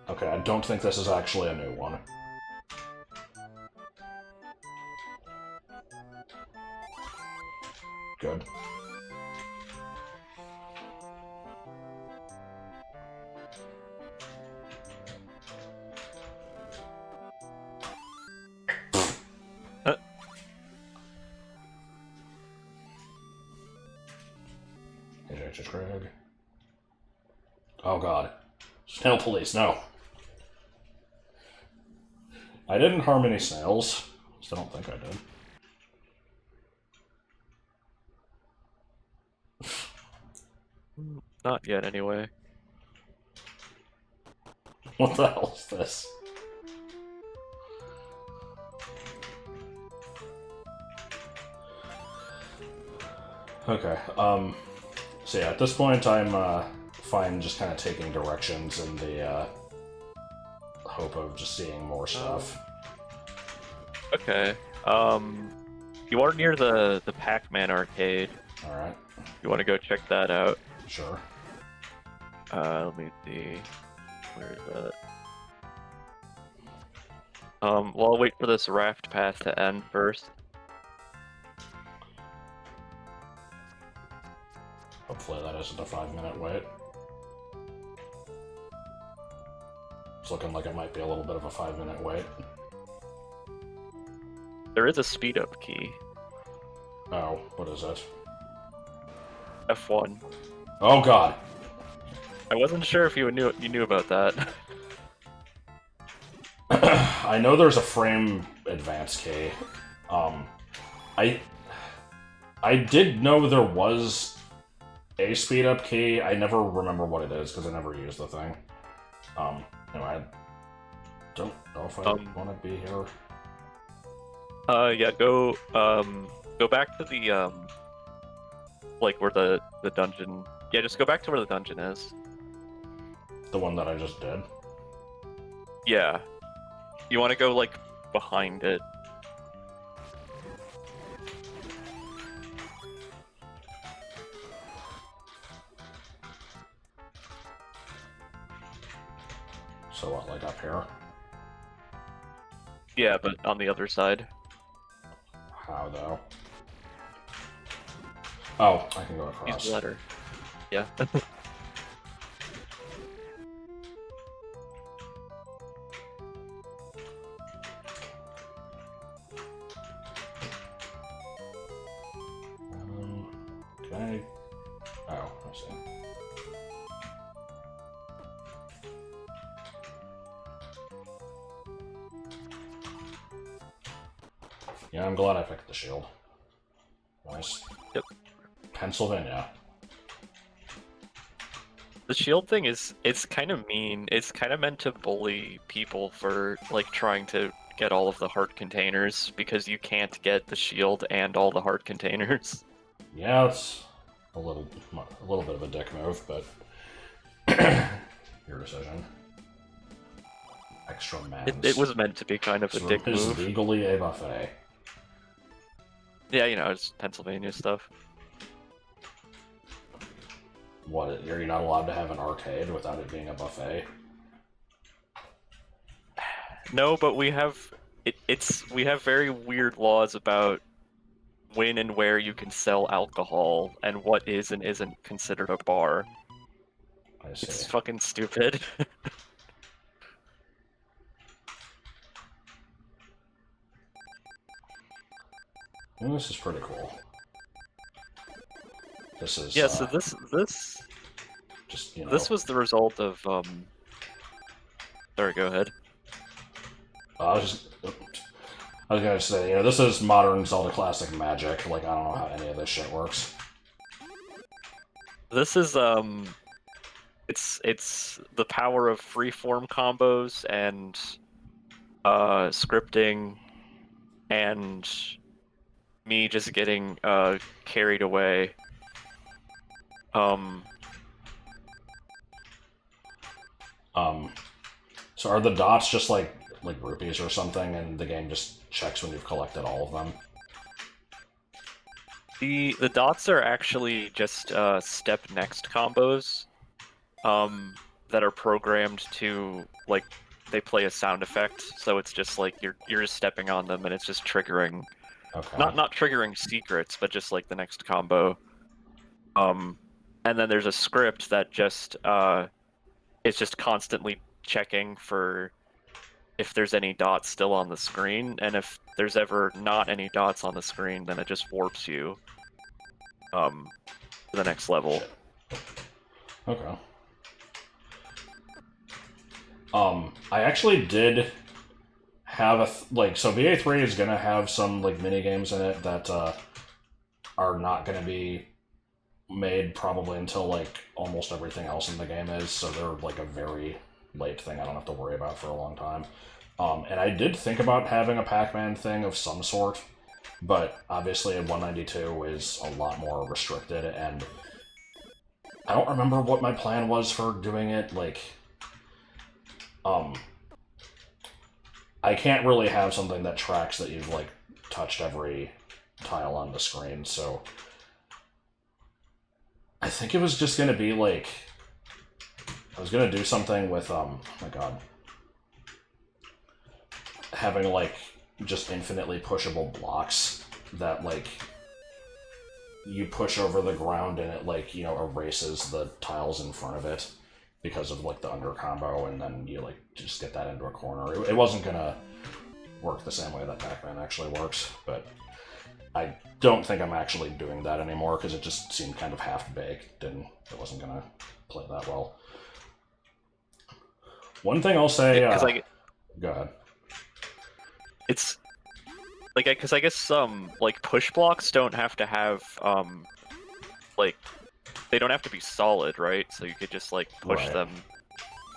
Okay, I don't think this is actually a new one. Good. Craig. Oh god. Snail police, no. I didn't harm any snails. Still don't think I did. Not yet, anyway. What the hell is this? Okay, so yeah, at this point I'm, fine just kind of taking directions in the, hope of just seeing more stuff. Okay. You are near the Pac-Man arcade. Alright, You want to go check that out? sure. Let me see. Where is that? Well, I'll wait for this raft path to end first. Hopefully that isn't a 5-minute wait. It's looking like it might be a little bit of a 5-minute wait. There is a speed up key. Oh, what is it? F1. Oh god! I wasn't sure if you knew about that. I know there's a frame advance key. I did know there was a speed up key. I never remember what it is because I never used the thing. Anyway, I don't know if I want to be here. Yeah, go back to the like where the dungeon. Yeah, just go back to where the dungeon is. The one that I just did. Yeah. You want to go like behind it. So what, like up here? Yeah, but on the other side. How though? Oh, I can go across. Use the letter. Yeah. Can I? Oh, I see. Yeah, I'm glad I picked the shield. Nice. Yep. Pennsylvania. The shield thing it's kind of mean. It's kind of meant to bully people for like trying to get all of the heart containers because you can't get the shield and all the heart containers. Yeah, it's a little bit of a dick move, but your decision. Extra mans. It was meant to be kind of a This dick room is move. legally a buffet. Yeah, you know, it's Pennsylvania stuff. What? Are you not allowed to have an arcade without it being a buffet? No, but we have we have very weird laws about when and where you can sell alcohol and what is and isn't considered a bar. I see. It's fucking stupid. Well, this is pretty cool. This is Yeah, so this just, you know, this was the result of sorry, go ahead. I was gonna say, you know, this is modern Zelda Classic magic. Like, I don't know how any of this shit works. This is it's the power of freeform combos and scripting and me just getting carried away. So are the dots just like rupees or something, and the game just checks when you've collected all of them? The dots are actually just step next combos that are programmed to, like, they play a sound effect, so it's just like you're just stepping on them and it's just triggering Okay. not triggering secrets, but just like the next combo. And then there's a script that just it's just constantly checking for if there's any dots still on the screen, and if there's ever not any dots on the screen, then it just warps you to the next level. Okay. I actually did have so VA3 is gonna have some like mini games in it that are not gonna be made probably until like almost everything else in the game is, so they're like a very late thing I don't have to worry about for a long time. And I did think about having a Pac-Man thing of some sort, but obviously 192 is a lot more restricted, and I don't remember what my plan was for doing it. Like, I can't really have something that tracks that you've like touched every tile on the screen, so I think it was just gonna be like, I was gonna do something with oh my god, having like just infinitely pushable blocks that like you push over the ground and it like, you know, erases the tiles in front of it because of like the under combo, and then you like just get that into a corner. It wasn't gonna work the same way that Pac-Man actually works, but I don't think I'm actually doing that anymore because it just seemed kind of half-baked and it wasn't gonna play that well. One thing I'll say, go ahead. It's like, because I guess like push blocks don't have to have like, they don't have to be solid, right? So you could just like push them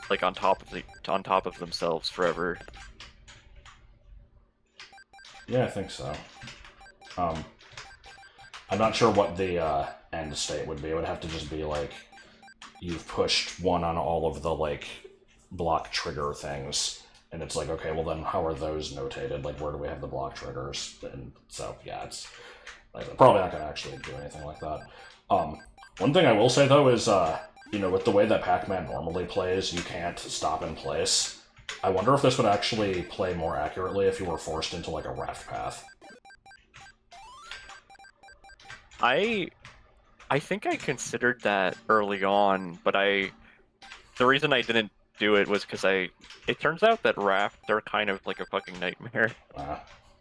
like on top of themselves forever. Yeah, I think so. I'm not sure what the end state would be. It would have to just be like you've pushed one on all of the like block trigger things, and it's like, okay, well then how are those notated? Like, where do we have the block triggers? And so yeah, it's like, I'm probably not going to actually do anything like that. One thing I will say though is, you know, with the way that Pac-Man normally plays, you can't stop in place. I wonder if this would actually play more accurately if you were forced into like a raft path. I think I considered that early on, but the reason I didn't do it was because it turns out that rafts are kind of like a fucking nightmare.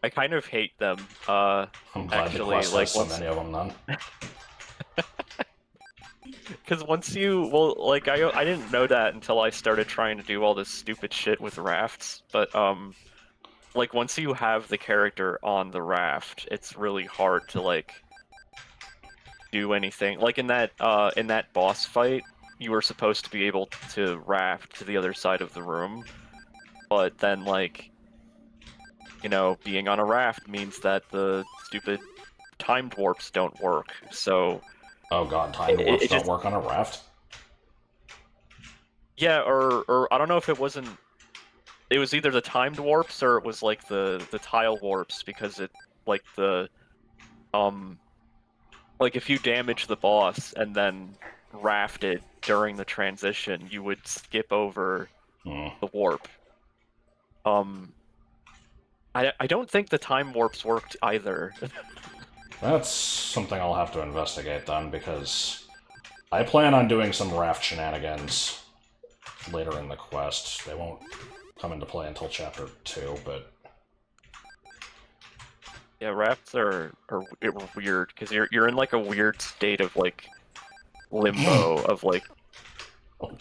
I kind of hate them. I'm glad actually, the quest like, has so many of them then. Because once you, well, like, I didn't know that until I started trying to do all this stupid shit with rafts, but, like, once you have the character on the raft, it's really hard to, like, do anything. Like, in that boss fight, you were supposed to be able to raft to the other side of the room, but then, like, you know, being on a raft means that the stupid timed warps don't work, so... Oh god, timed warps don't work on a raft? Yeah, or I don't know if it wasn't... It was either the timed warps or it was, like, the tile warps, because it, like, the... Like, if you damage the boss and then rafted during the transition, you would skip over the warp. I don't think the time warps worked either. That's something I'll have to investigate then, because I plan on doing some raft shenanigans later in the quest. They won't come into play until Chapter 2, but Yeah, rafts are weird because you're in like a weird state of like limbo of like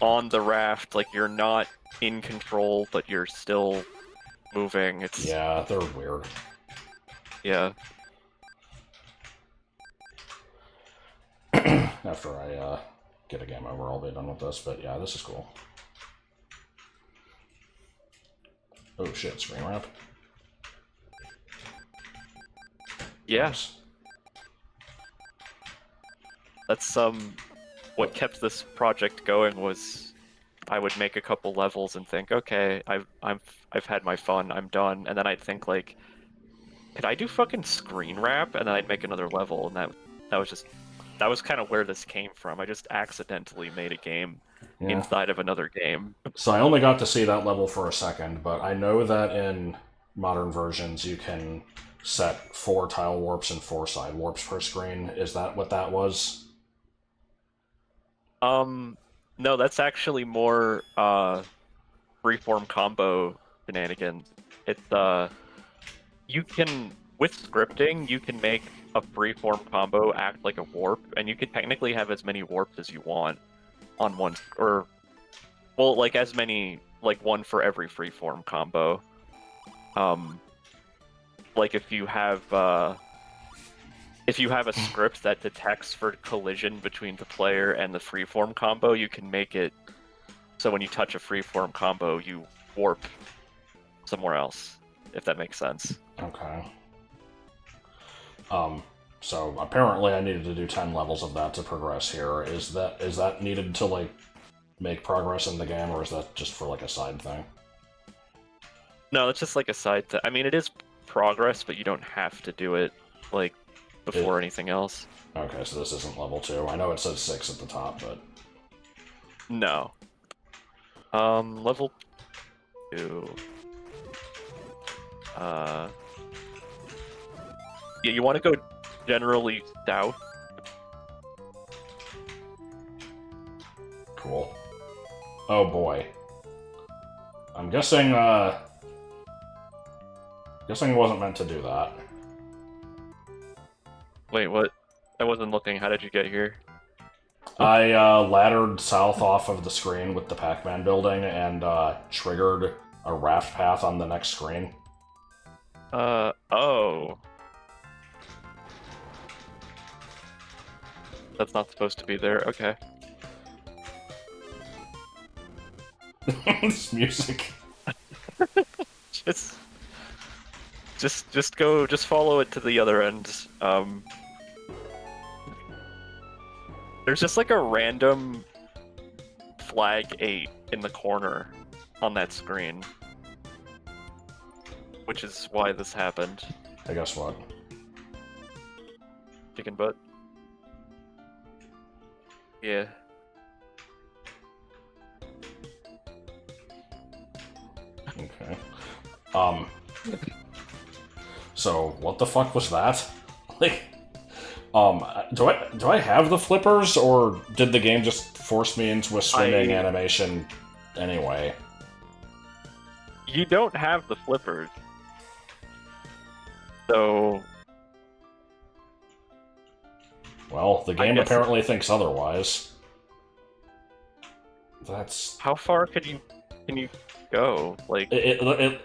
on the raft, like you're not in control, but you're still moving. It's Yeah, they're weird. yeah. After I get a game over, I'll be done with this, but yeah, this is cool. Oh shit, screen wrap. Yeah, Nice. that's what kept this project going was I would make a couple levels and think, okay, I've had my fun, I'm done, and then I'd think like, could I do fucking screen wrap? And then I'd make another level, and that was kind of where this came from. I just accidentally made a game Yeah. inside of another game. So I only got to see that level for a second, but I know that in modern versions you can set 4 tile warps and 4 side warps per screen. Is that what that was? No, that's actually more freeform combo shenanigans. It's you can with scripting you can make a freeform combo act like a warp, and you can technically have as many warps as you want on one, or well, like as many, like one for every freeform combo. Like if you have a script that detects for collision between the player and the freeform combo, you can make it so when you touch a freeform combo, you warp somewhere else, if that makes sense. Okay. So apparently I needed to do 10 levels of that to progress here. Is that needed to, like, make progress in the game, or is that just for, like, a side thing? No, it's just like a side thing. I mean, it is progress, but you don't have to do it, like, before anything else. Okay, so this isn't level 2. I know it says 6 at the top, but... No. Level 2. Yeah, you want to go generally south. Cool. Oh boy. I'm guessing, guessing it wasn't meant to do that. Wait, what? I wasn't looking. How did you get here? I, laddered south off of the screen with the Pac-Man building and, triggered a raft path on the next screen. Oh. That's not supposed to be there. Okay. This music. Just follow it to the other end. There's just like a random flag 8 in the corner on that screen, which is why this happened. I guess what? Chicken butt. Yeah. Okay. So what the fuck was that? Like, do I have the flippers, or did the game just force me into a swimming animation anyway? You don't have the flippers. So... Well, the game apparently thinks otherwise. That's... How far can you go? Like...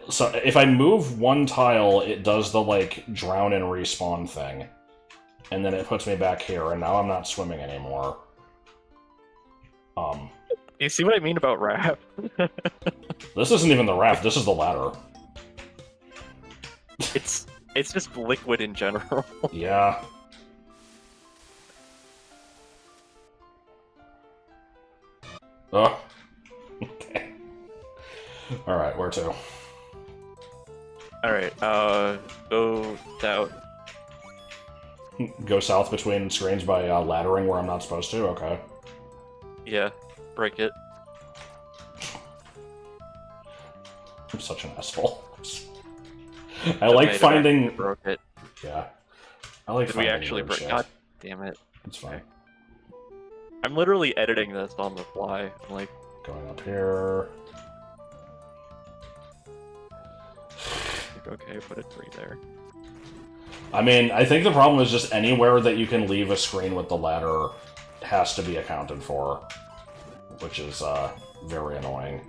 So if I move one tile, it does the, like, drown and respawn thing. And then it puts me back here, and now I'm not swimming anymore. You see what I mean about raft? This isn't even the raft, this is the ladder. It's just liquid in general. Yeah. Oh. Okay. Alright, where to? Alright, go south. Go south between screens by laddering where I'm not supposed to? Okay. Yeah, break it. I'm such an asshole. I like finding... Broke it. Yeah. I like Did finding we actually break? God damn it. It's fine. I'm literally editing this on the fly. I'm like... Going up here... Okay, put a 3 there. I mean, I think the problem is just anywhere that you can leave a screen with the ladder has to be accounted for, which is very annoying.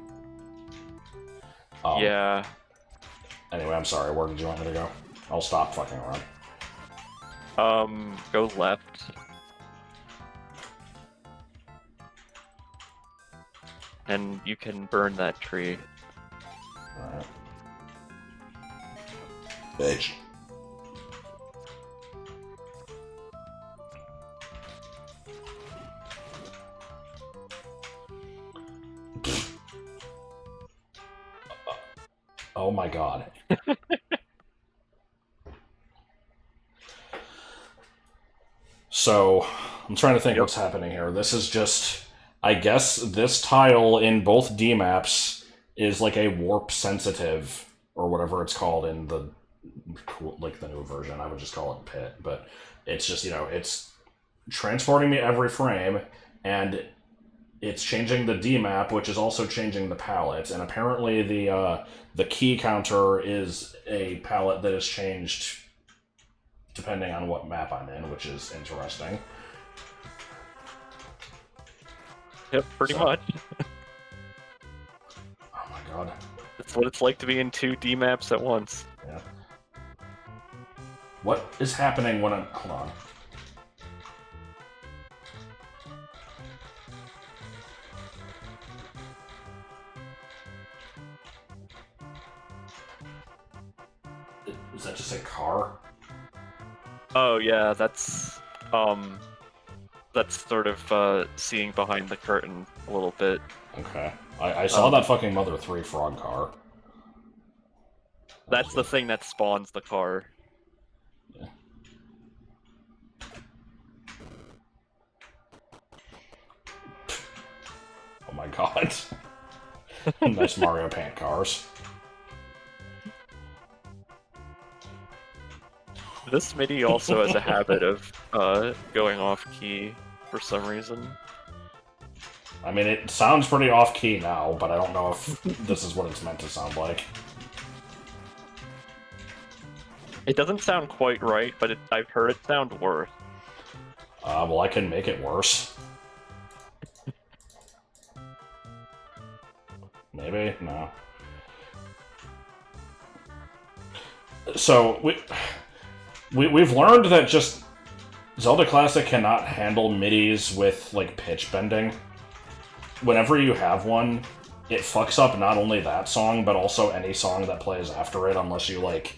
Yeah. Anyway, I'm sorry. Where did you want me to go? I'll stop fucking around. Go left. And you can burn that tree. Alright. Bitch. Oh my god. So, I'm trying to think what's happening here. This is just... I guess this tile in both D maps is like a warp sensitive, or whatever it's called in the new version. I would just call it pit, but it's just, it's transporting me every frame, and it's changing the D map, which is also changing the palette, and apparently the key counter is a palette that is changed depending on what map I'm in, which is interesting. Yep, pretty much. Oh my god. That's what it's like to be in 2 D maps at once. Yeah. What is happening when I'm... Hold on. Is that just a car? Oh yeah, that's sort of seeing behind the curtain a little bit. Okay. I saw that fucking Mother 3 frog car. That's the thing that spawns the car. Yeah. Oh my god. Nice Mario Paint cars. This MIDI also has a habit of going off key for some reason. I mean, it sounds pretty off-key now, but I don't know if this is what it's meant to sound like. It doesn't sound quite right, but I've heard it sound worse. Well, I can make it worse. Maybe? No. So, we've learned that just Zelda Classic cannot handle MIDIs with, like, pitch bending. Whenever you have one, it fucks up not only that song, but also any song that plays after it, unless you, like,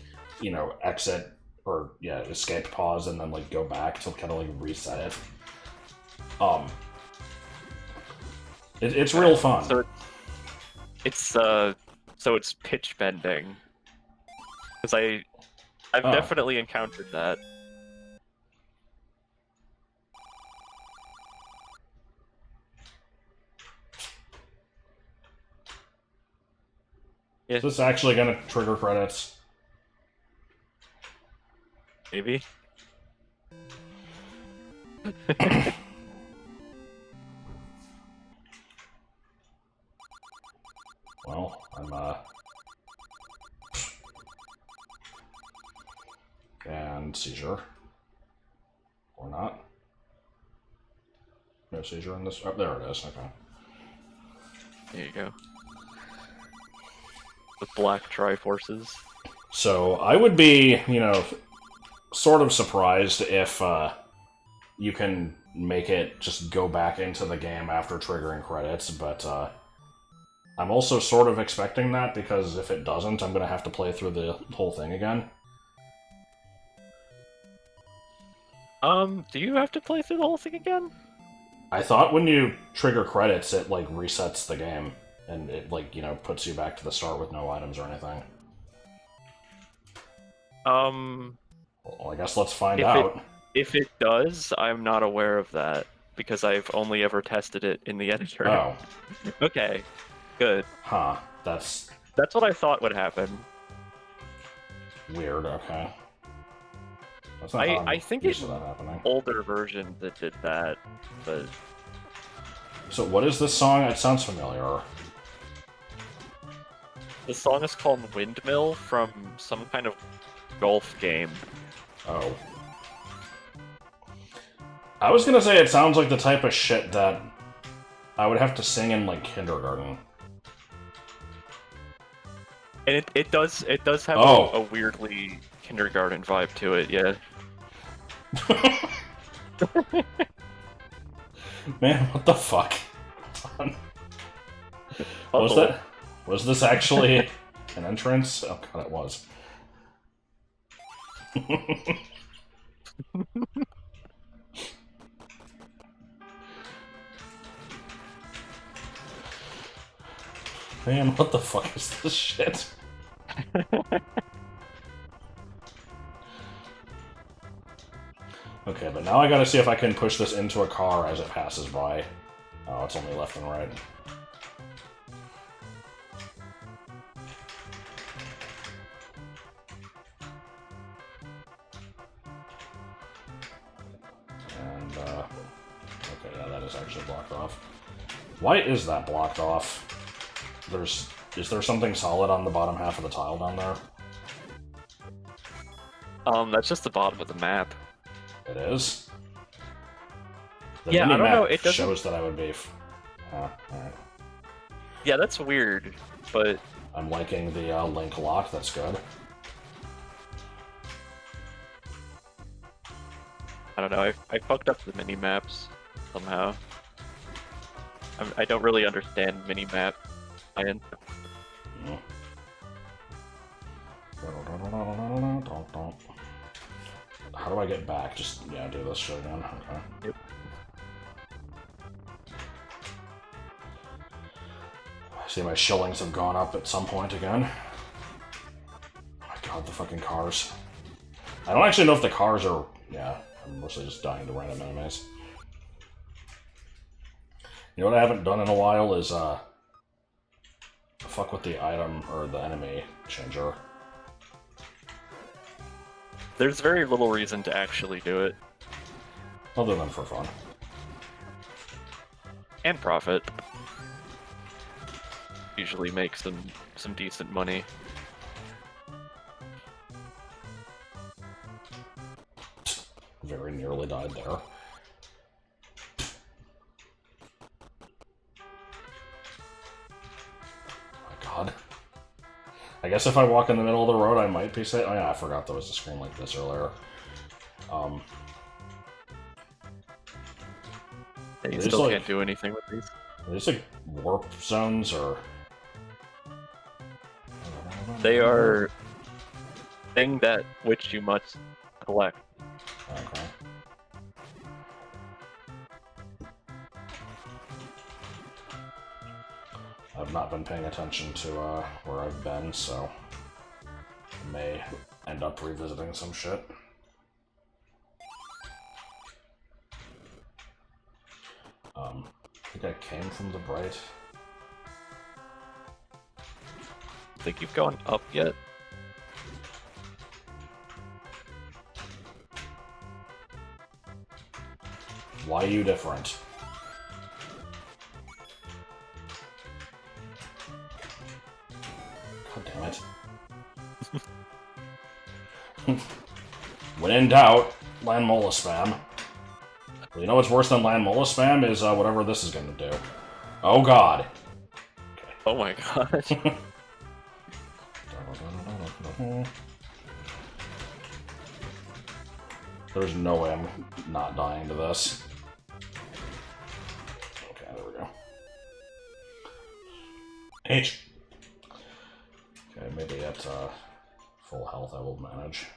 exit, or, escape, pause, and then, like, go back to kind of, like, reset it. It's real fun. So it's pitch bending. Because I've definitely encountered that. Yeah. Is this actually gonna trigger credits? Maybe. Well, I'm, and seizure. Or not. No seizure in this. Oh, there it is. Okay. There you go. The black Triforces. So I would be, sort of surprised if you can make it just go back into the game after triggering credits, but I'm also sort of expecting that, because if it doesn't, I'm going to have to play through the whole thing again. Do you have to play through the whole thing again? I thought when you trigger credits, it, like, resets the game, and it, like, puts you back to the start with no items or anything. Well, I guess let's find out. If it does, I'm not aware of that, because I've only ever tested it in the editor. Oh. Okay, good. Huh. That's what I thought would happen. weird, okay. I think it's that happening. Older version that did that, but... So what is this song? It sounds familiar. The song is called Windmill from some kind of golf game. Oh. I was gonna say it sounds like the type of shit that I would have to sing in, like, kindergarten. And it does have a weirdly kindergarten vibe to it, yeah. Man, what the fuck? Was that? Was this actually an entrance? Oh god, it was. Man, what the fuck is this shit? Okay, but now I gotta see if I can push this into a car as it passes by. Oh, it's only left and right. And, okay, yeah, that is actually blocked off. Why is that blocked off? Is there something solid on the bottom half of the tile down there? That's just the bottom of the map. It is? The Yeah, I don't know, mini-map it doesn't... shows that I would be... alright. Yeah, that's weird, but... I'm liking the link lock, that's good. I don't know, I fucked up the mini-maps somehow. I don't really understand mini-map. How do I get back? Just, yeah, do this shit again. Okay. Yep. I see my shillings have gone up at some point again. Oh my god, the fucking cars. I don't actually know if the cars are... Yeah, I'm mostly just dying to random enemies. You know what I haven't done in a while is, fuck with the item, or the enemy changer. There's very little reason to actually do it. Other than for fun. And profit. Usually make some decent money. Very nearly died there. Oh my god. I guess if I walk in the middle of the road, I might be safe. Oh yeah, I forgot there was a screen like this earlier. You still like, can't do anything with these. Are these like warp zones, or...? They are... thing that which you must collect. Okay. I've not been paying attention to where I've been, so I may end up revisiting some shit. I think I came from the bright. Think you've gone up yet? Why are you different? God damn it. When in doubt, land mola spam. Well, you know what's worse than land mola spam is whatever this is gonna do. Oh god. Okay. Oh my god. There's no way I'm not dying to this. Okay, there we go. H. Okay, maybe at full health I will manage.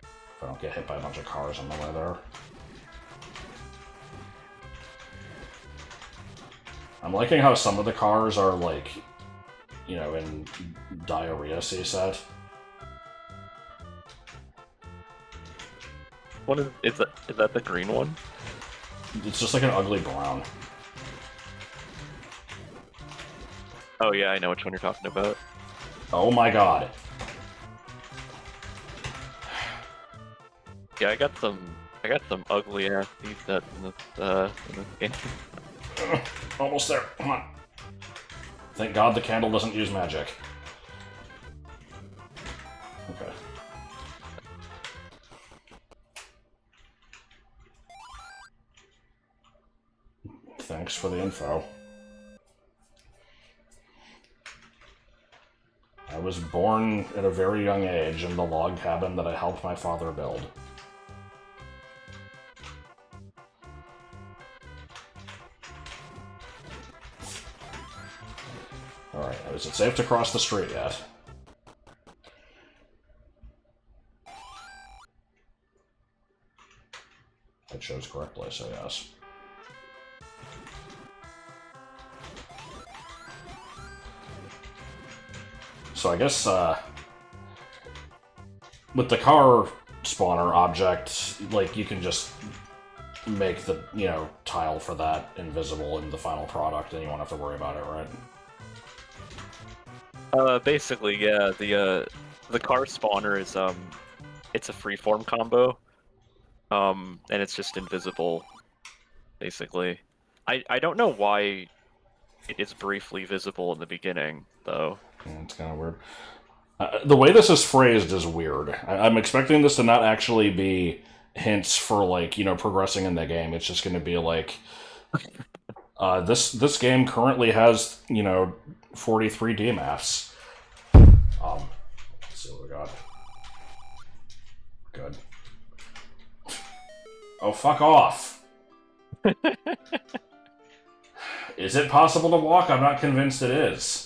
If I don't get hit by a bunch of cars on the way there. I'm liking how some of the cars are like, you know, in diarrhea CSAT. What is that the green one? It's just like an ugly brown. Oh yeah, I know which one you're talking about. Oh my god. Yeah, I got some ugly ass CSATs in this game. Almost there. Come on. Thank God the candle doesn't use magic. Okay. thanks for the info. I was born at a very young age in the log cabin that I helped my father build. Alright, is it safe to cross the street yet? I chose correctly, so yes. So I guess, with the car spawner object, like, you can just make the, tile for that invisible in the final product, and you won't have to worry about it, right? Basically, yeah, the car spawner is, it's a freeform combo, and it's just invisible, basically. I don't know why it is briefly visible in the beginning, though. It's kind of weird. The way this is phrased is weird. I'm expecting this to not actually be hints for, like, progressing in the game. It's just going to be like, this game currently has, 43 DMFs. Let's see what we got. Good. Oh, fuck off! Is it possible to walk? I'm not convinced it is.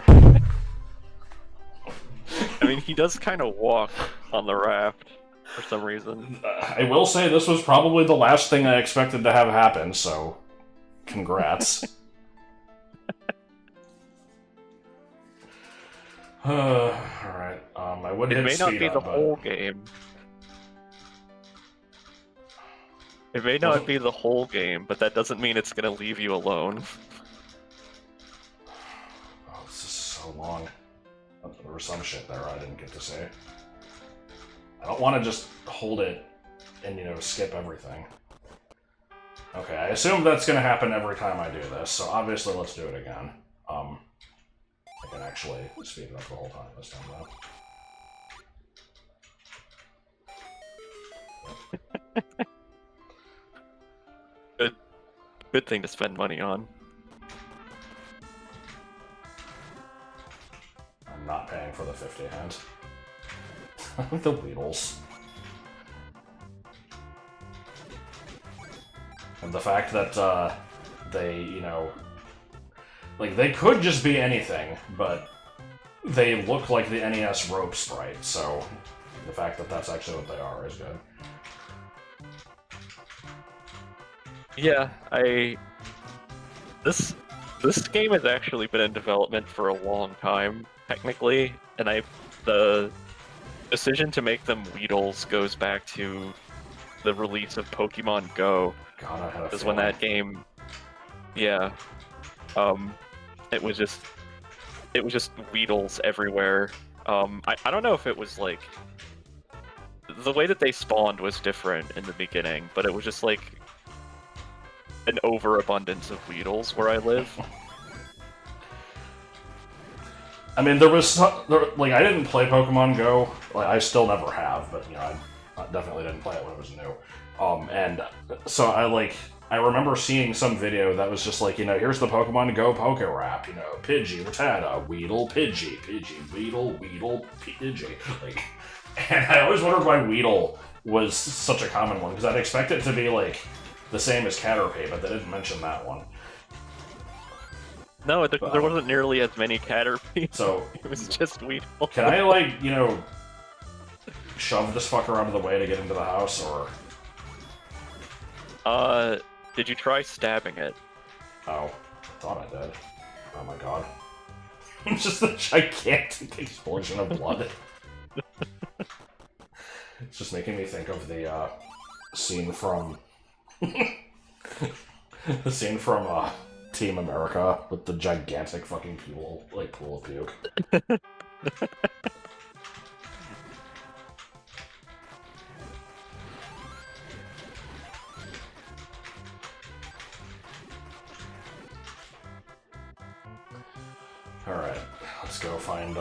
I mean, he does kind of walk on the raft for some reason. I will say this was probably the last thing I expected to have happen, so congrats. Alright, I would hit speed up, It may not be the whole game. It may not be the whole game, but that doesn't mean it's gonna leave you alone. Oh, this is so long. There was some shit there I didn't get to say. I don't want to just hold it and, skip everything. Okay, I assume that's going to happen every time I do this, so obviously let's do it again. I can actually speed it up the whole time this time, though. Good thing to spend money on. I'm not paying for the 50 hand. The Weedles. And the fact that, they, like, they could just be anything, but they look like the NES rope sprite, so the fact that that's actually what they are is good. Yeah, This game has actually been in development for a long time, technically, and the decision to make them Weedles goes back to the release of Pokemon Go. God, I had a Because when that game, yeah, it was just Weedles everywhere. I don't know if it was like the way that they spawned was different in the beginning, but it was just like an overabundance of Weedles where I live. I mean, like, I didn't play Pokemon Go. Like, I still never have, but, I definitely didn't play it when it was new. And so I remember seeing some video that was just like, here's the Pokemon Go Poke Rap, Pidgey, Rattata, Weedle, Pidgey, Weedle, Pidgey. Like, and I always wondered why Weedle was such a common one, because I'd expect it to be, like, the same as Caterpie, but they didn't mention that one. No, there wasn't nearly as many Caterpie. So it was just Weedle. Can I, like, shove this fucker out of the way to get into the house, or? Did you try stabbing it? Oh, I thought I did. Oh my god. It's just a gigantic explosion of blood. It's just making me think of the, scene from... the scene from, Team America with the gigantic fucking pool of puke. Alright, let's go find,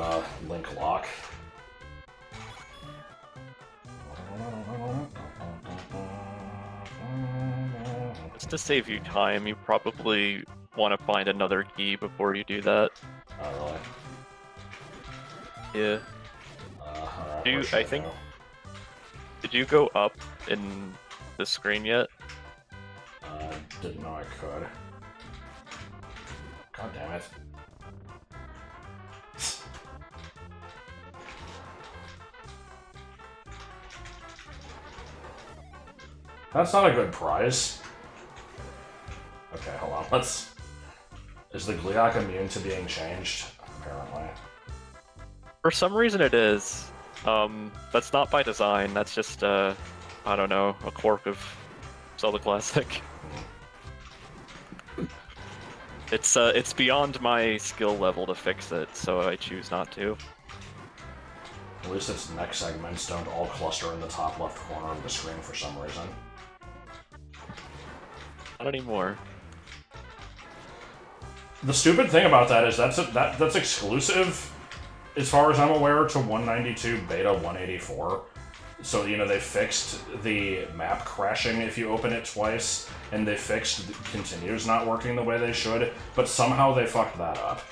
Link Lock. Just to save you time, you probably want to find another key before you do that. Oh, Yeah. really? Alright, where should I think. go? Did you go up in the screen yet? Didn't know I could. God damn it. That's not a good prize. Okay, hold on. Let's... Is the Gliok immune to being changed? Apparently. For some reason it is. That's not by design, that's just, I don't know, a quirk of Zelda Classic. It's beyond my skill level to fix it, so I choose not to. At least its neck segments don't all cluster in the top left corner of the screen for some reason. Not anymore. The stupid thing about that is that's exclusive, as far as I'm aware, to 192 beta 184. So, you know, they fixed the map crashing if you open it twice, and they fixed continues not working the way they should, but somehow they fucked that up.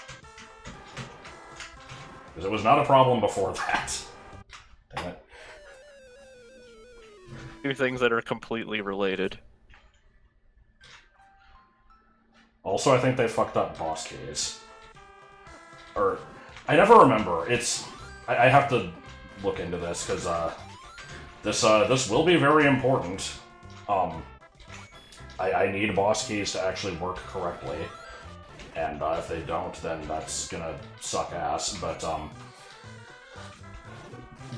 Because it was not a problem before that. Damn it. Two things that are completely related. Also, I think they fucked up boss keys. Or, I never remember. I have to look into this, because, this will be very important. I need boss keys to actually work correctly. And, if they don't, then that's gonna suck ass. But,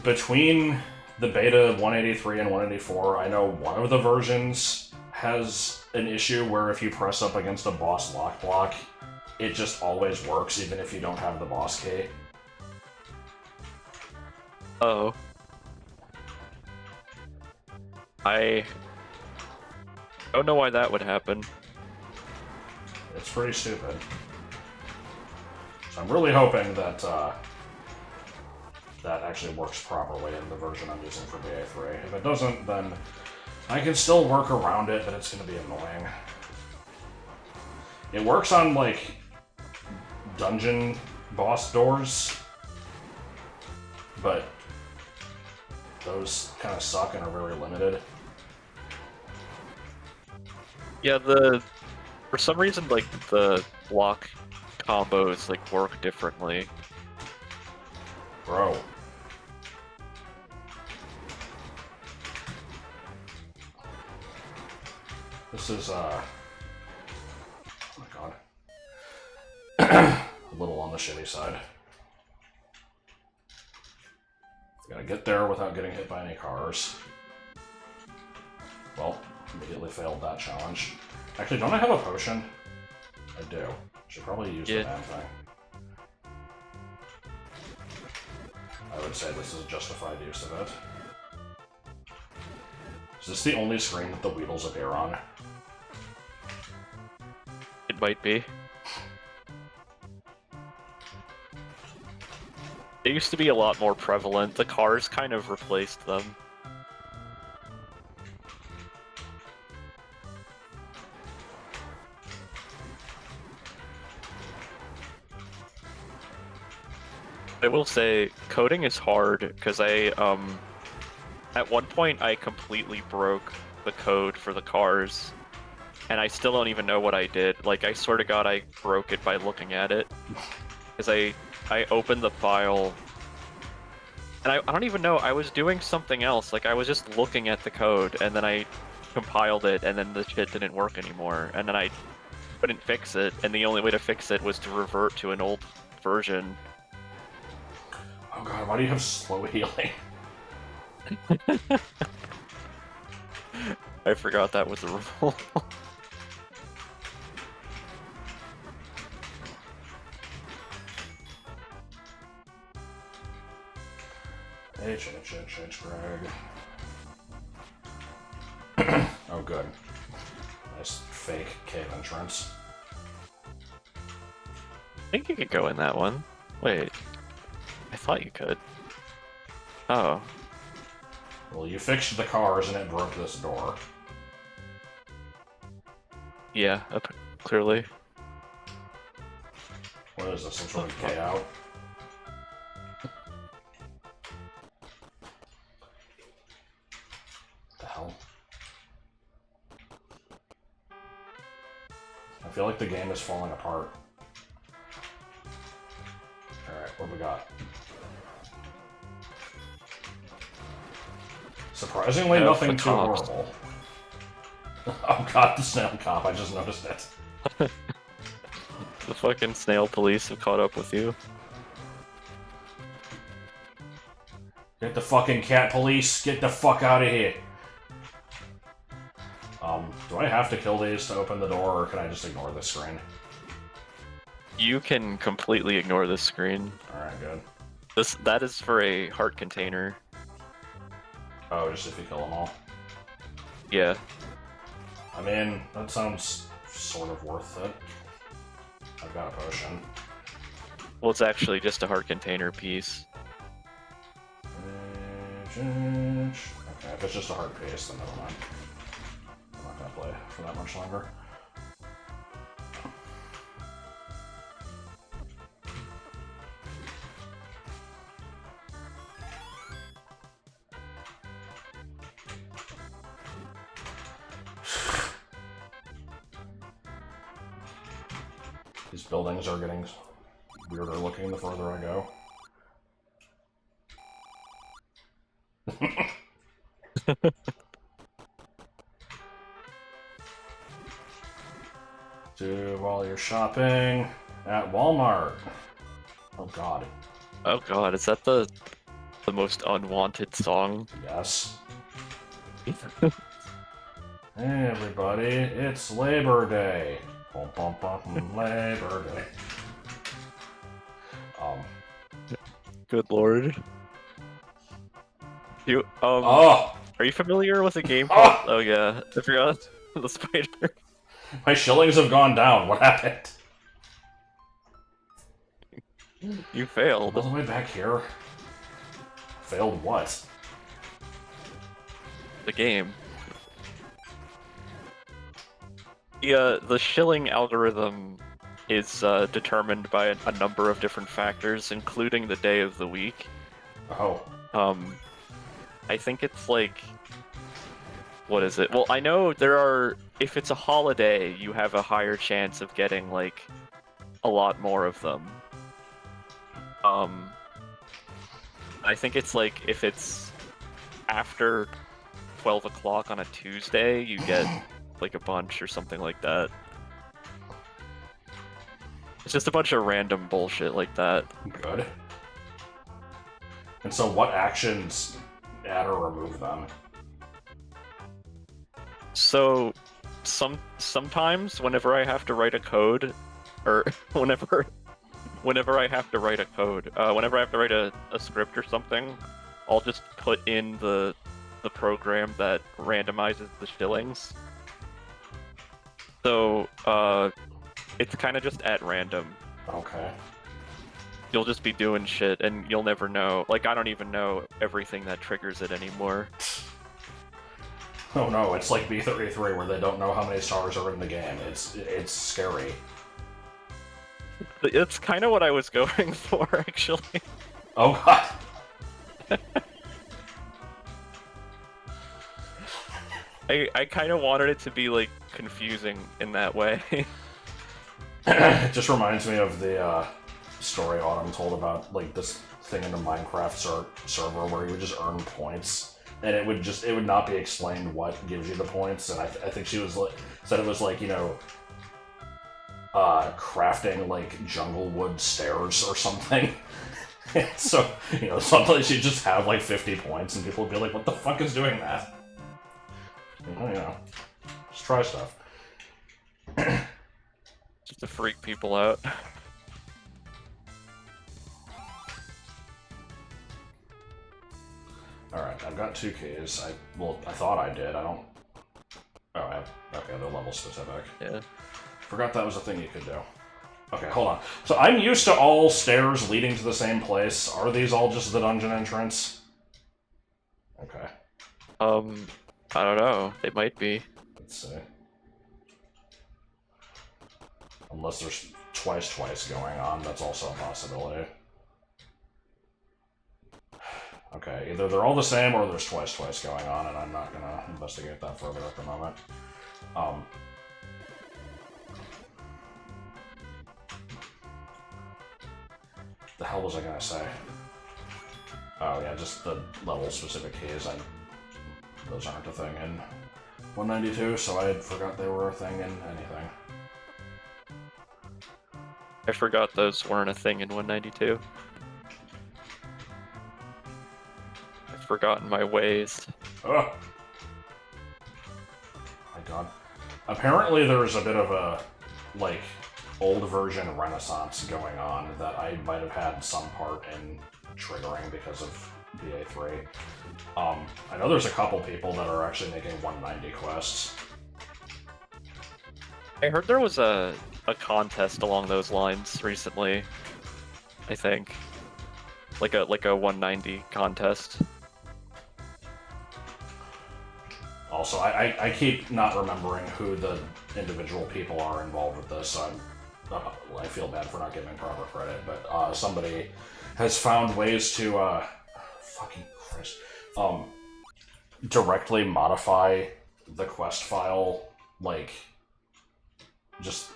between the beta 183 and 184, I know one of the versions has an issue where if you press up against a boss lock block, it just always works even if you don't have the boss key. Oh. I don't know why that would happen. It's pretty stupid. So I'm really hoping that that actually works properly in the version I'm using for BA3. If it doesn't, then I can still work around it, but it's going to be annoying. It works on, like, dungeon boss doors, but those kind of suck and are very limited. Yeah, for some reason, like, the block combos, like, work differently. Bro. This is, oh my god. A little on the shitty side. Gotta get there without getting hit by any cars. Well, immediately failed that challenge. Actually, don't I have a potion? I do. Should probably use the damn thing. I would say this is a justified use of it. Is this the only screen that the Weedles appear on? It might be. They used to be a lot more prevalent. The cars kind of replaced them. I will say, coding is hard, because at one point I completely broke the code for the cars, and I still don't even know what I did. Like, I swear to God I broke it by looking at it. Because I opened the file, and I don't even know, I was doing something else. Like, I was just looking at the code, and then I compiled it, and then the shit didn't work anymore. And then I couldn't fix it, and the only way to fix it was to revert to an old version. Oh god, why do you have slow healing? I forgot that was a rule. H, Greg. Oh, good. Nice fake cave entrance. I think you could go in that one. Wait. I thought you could. Oh. Well, you fixed the cars and it broke this door. Yeah, clearly. What is this? Some sort of gay out? What the hell? I feel like the game is falling apart. Alright, what do we got? Surprisingly, nothing too horrible. Oh god, the snail cop, I just noticed it. The fucking snail police have caught up with you. Get the fucking cat police, get the fuck out of here. Do I have to kill these to open the door, or can I just ignore the screen? You can completely ignore this screen. Alright, good. That is for a heart container. Oh, just if you kill them all. Yeah. I mean, that sounds sort of worth it. I've got a potion. Well, it's actually just a heart container piece. Okay, if it's just a hard piece, then never mind. I'm not gonna play for that much longer. These buildings are getting weirder looking the further I go. Do all your shopping at Walmart. Oh god. Oh god, is that the most unwanted song? Yes. Hey everybody, it's Labor Day. Bum, bum, bum, Labor Day. Good lord. You Oh! Are you familiar with a game called Oh yeah, I forgot the spider. My shillings have gone down. What happened? You failed. All the way back here. Failed what? The game. The shilling algorithm is determined by a number of different factors, including the day of the week. Oh. I think it's like... What is it? Well, I know there are... If it's a holiday, you have a higher chance of getting, like, a lot more of them. I think it's like, if it's after 12 o'clock on a Tuesday, you get, like, a bunch or something like that. It's just a bunch of random bullshit like that. Good. And so what actions add or remove them? So, sometimes whenever I have to write a code, or whenever I have to write a code, whenever I have to write a script or something, I'll just put in the program that randomizes the shillings. So, it's kind of just at random. Okay. You'll just be doing shit, and you'll never know. Like, I don't even know everything that triggers it anymore. Oh no, it's like B33 where they don't know how many stars are in the game. It's scary. It's kind of what I was going for, actually. Oh god. I kind of wanted it to be, like, confusing in that way. It just reminds me of the story Autumn told about, like, this thing in the Minecraft server where you would just earn points. And it would not be explained what gives you the points, and I think she was like, said it was like, you know, crafting like jungle wood stairs or something. So, you know, sometimes you just have like 50 points and people would be like, what the fuck is doing that? You know, just try stuff. Just to freak people out. Alright, I've got 2 keys. I thought I did. I don't... Oh, okay, they're level specific. Yeah. Forgot that was a thing you could do. Okay, hold on. So I'm used to all stairs leading to the same place. Are these all just the dungeon entrance? Okay. I don't know. They might be. Let's see. Unless there's twice going on, that's also a possibility. Okay, either they're all the same or there's twice going on, and I'm not gonna investigate that further at the moment. The hell was I gonna say? Oh yeah, just the level-specific keys. Those aren't a thing in 192, so I forgot they were a thing in anything. I forgot those weren't a thing in 192. I've forgotten my ways. Oh! My god. Apparently there's a bit of a, like, old version renaissance going on that I might have had some part in triggering because of BA3. I know there's a couple people that are actually making 190 quests. I heard there was a contest along those lines recently. I think, like a 190 contest. Also, I keep not remembering who the individual people are involved with this, so I feel bad for not giving proper credit, but somebody has found ways to, fucking Christ, directly modify the quest file, like, just,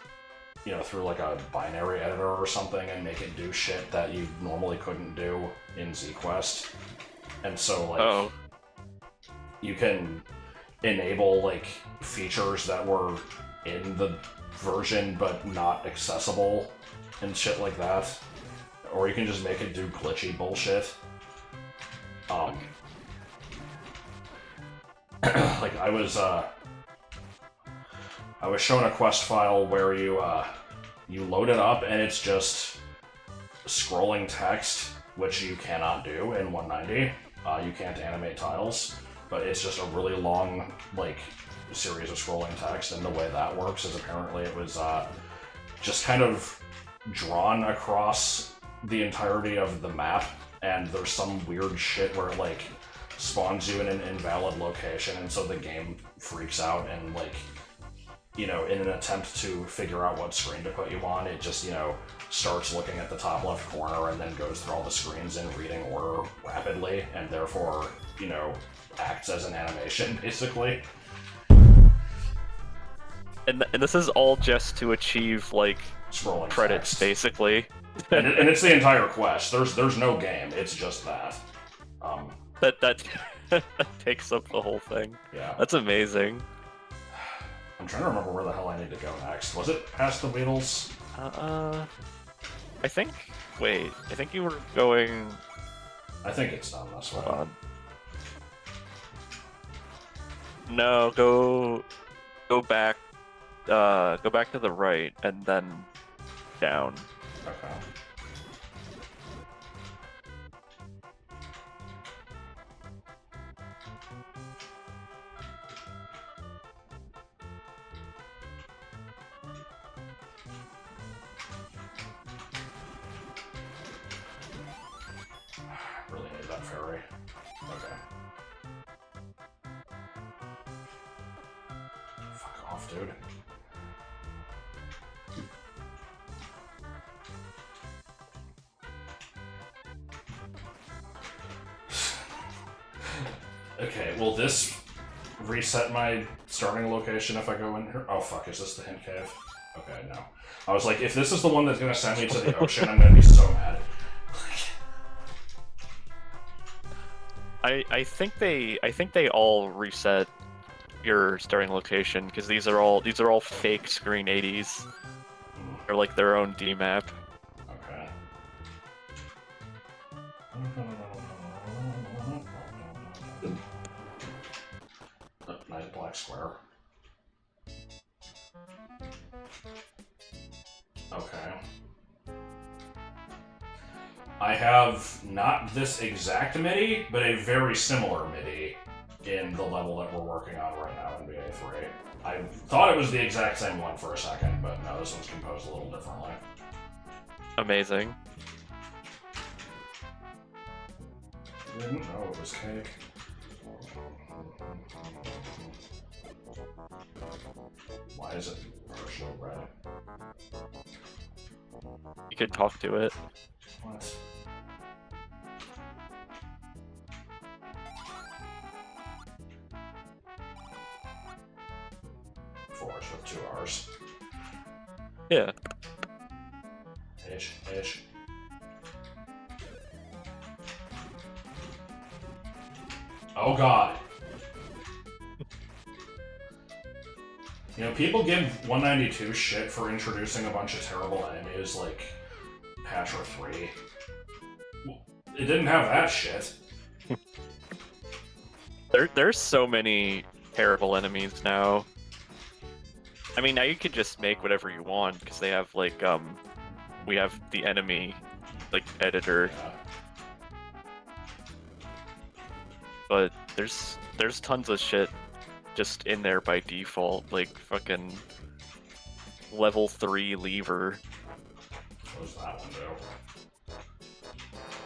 you know, through like a binary editor or something and make it do shit that you normally couldn't do in ZQuest. And so, like, you can enable, like, features that were in the version but not accessible and shit like that. Or you can just make it do glitchy bullshit. Like, I was shown a quest file where you load it up and it's just scrolling text, which you cannot do in 190. You can't animate tiles, but it's just a really long, like, series of scrolling text, and the way that works is apparently it was just kind of drawn across the entirety of the map, and there's some weird shit where it, like, spawns you in an invalid location, and so the game freaks out and, like, you know, in an attempt to figure out what screen to put you on, it just, you know, starts looking at the top left corner and then goes through all the screens in reading order rapidly, and therefore, you know, acts as an animation, basically. And this is all just to achieve, like, Scrolling credits, text. Basically. and it's the entire quest. There's no game. It's just that. That takes up the whole thing. Yeah. That's amazing. I'm trying to remember where the hell I need to go next. Was it past the Beatles? I think. Wait, I think you were going. I think it's done this way. No, go back. Go back to the right and then down. Okay. Really need that ferry. Okay. Fuck off, dude. Okay, will this reset my starting location if I go in here? Oh fuck, is this the hint cave? Okay, no. I was like, if this is the one that's gonna send me to the ocean, I'm gonna be so mad. I think they all reset your starting location because these are all fake Screen 80s. They're like their own D map. Okay. Nice black square. Okay. I have not this exact MIDI, but a very similar MIDI in the level that we're working on right now in BA3. I thought it was the exact same one for a second, but no, this one's composed a little differently. Amazing. Didn't know it was cake. Why is it partial red? You could talk to it. What? Forest with 2 R's. Yeah. H. Oh god. You know, people give 192 shit for introducing a bunch of terrible enemies like Patcher 3. It didn't have that shit. There's so many terrible enemies now. I mean, now you could just make whatever you want, because they have, like, we have the enemy, like, editor. Yeah. But there's tons of shit just in there by default, like fucking level 3 lever. What does that one do?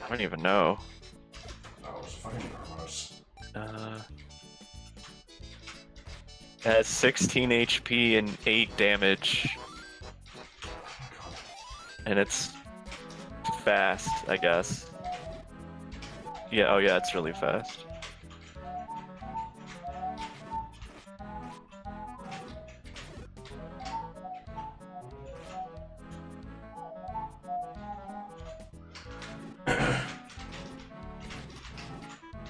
I don't even know. Oh, it's fucking Narmos. It has 16 HP and 8 damage. Oh my god. And it's fast, I guess. Yeah, oh yeah, it's really fast.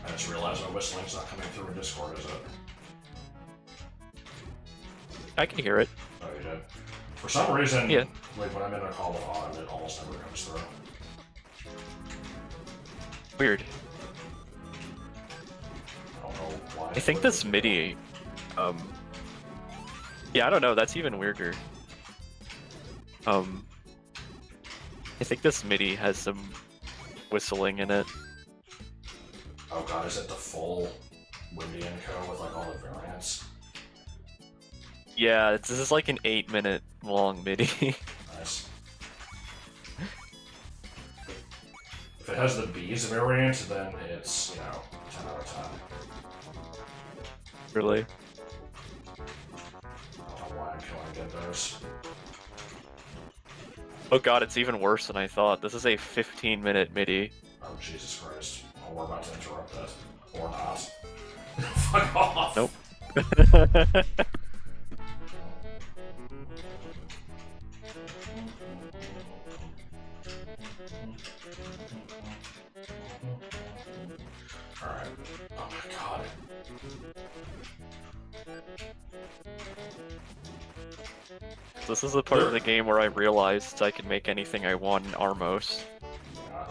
I just realized my whistling's not coming through in Discord, is it? I can hear it. Oh, you did? For some reason, Yeah. like when I'm in a call with on, it almost never comes through. Weird. I don't know why. I think this MIDI, yeah, I don't know, that's even weirder. I think this MIDI has some whistling in it. Oh god, is it the full Windy Echo with like all the variants? Yeah, this is like an 8-minute long MIDI. Nice. If it has the bees variant, then it's, you know, 10 out of 10. Really? I don't know why I'm killing Genders. Oh god, it's even worse than I thought. This is a 15-minute MIDI. Oh, Jesus Christ. Oh, we're about to interrupt that. Or not. Fuck off! Nope. Alright. Oh my god. This is the part of the game where I realized I can make anything I want in Armos. Yeah.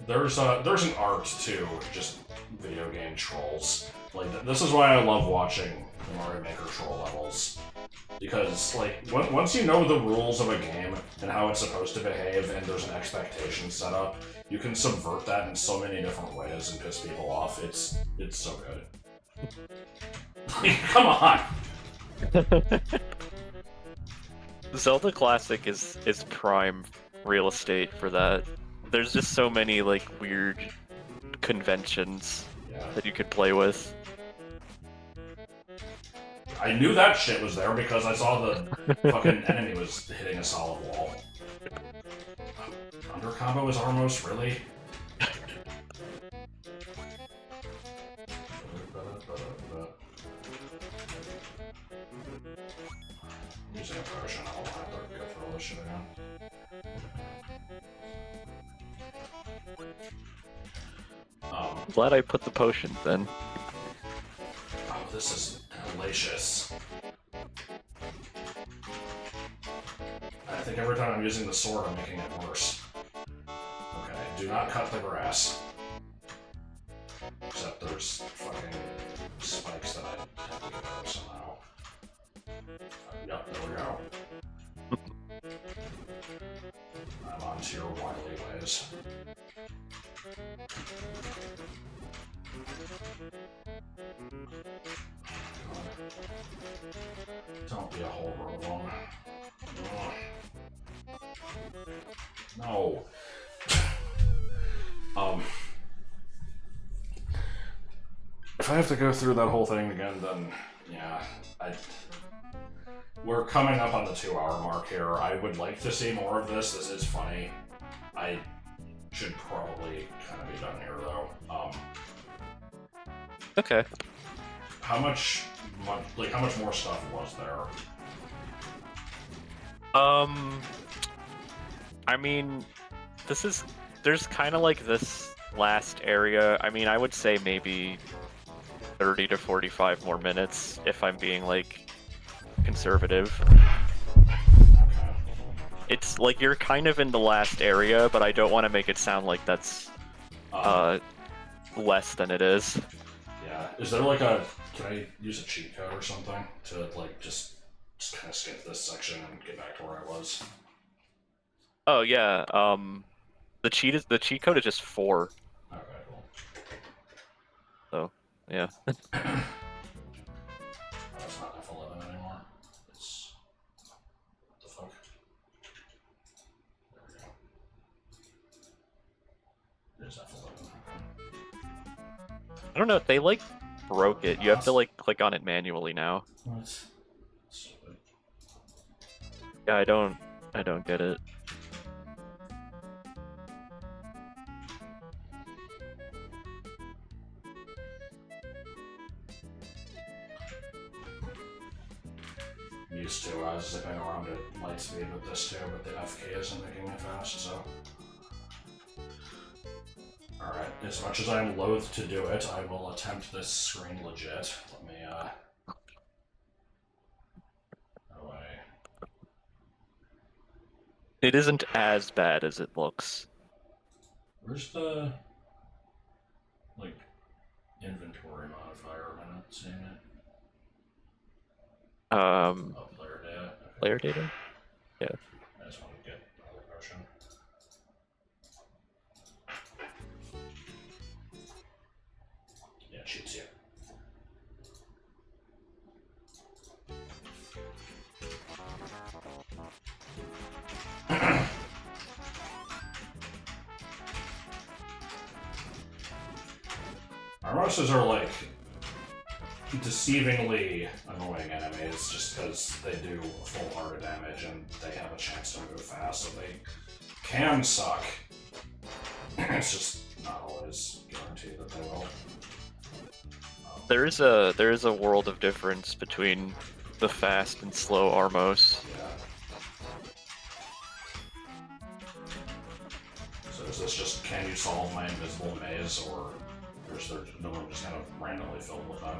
There's an art to just video game trolls. Like, this is why I love watching the Mario Maker troll levels. Because, like, once you know the rules of a game and how it's supposed to behave and there's an expectation set up, you can subvert that in so many different ways and piss people off. It's so good. Come on! Zelda Classic is prime real estate for that. There's just so many, like, weird conventions Yeah. that you could play with. I knew that shit was there because I saw the fucking enemy was hitting a solid wall. Under combo is Armos, really? Using a potion, I'll have to go through all this shit again. Glad I put the potions in. Oh, this is hellacious. I think every time I'm using the sword, I'm making it worse. Okay, do not cut the grass. Except there's fucking spikes that I have to get out somehow. Yep, there we go. I'm on to your wily ways. Don't be a whole room. No. If I have to go through that whole thing again, then yeah, we're coming up on the 2-hour mark here. I would like to see more of this. This is funny. I should probably kind of be done here, though. Okay. How much more stuff was there? I mean, there's kind of like this last area. I mean, I would say maybe 30 to 45 more minutes if I'm being like conservative. Okay. It's like you're kind of in the last area, but I don't want to make it sound like that's less than it is. Yeah. Is there like a... Can I use a cheat code or something to like just kind of skip this section and get back to where I was? Oh yeah. The cheat code is just 4. Okay, cool. So yeah. Oh, it's not F11 anymore. It's... What the fuck? There we go. There's F11. I don't know if they like broke it. You have to like click on it manually now. What? Stupid. Yeah, I don't get it. Used to zipping around at light speed with this too, but the FK isn't making it fast, so... Alright, as much as I'm loath to do it, I will attempt this screen legit. Let me, away. It isn't as bad as it looks. Where's the... like, inventory modifier? I'm not seeing it. Oh, player data. Okay. Player data? Yeah. I just want to get another potion. Yeah, it shoots you. Armoses are like deceivingly annoying enemies just because they do full heart of damage and they have a chance to move fast, so they can suck. It's just not always guaranteed that they will. There is a world of difference between the fast and slow Armos. Yeah. So is this just, can you solve my invisible maze, or is there no one just kind of randomly filled with them?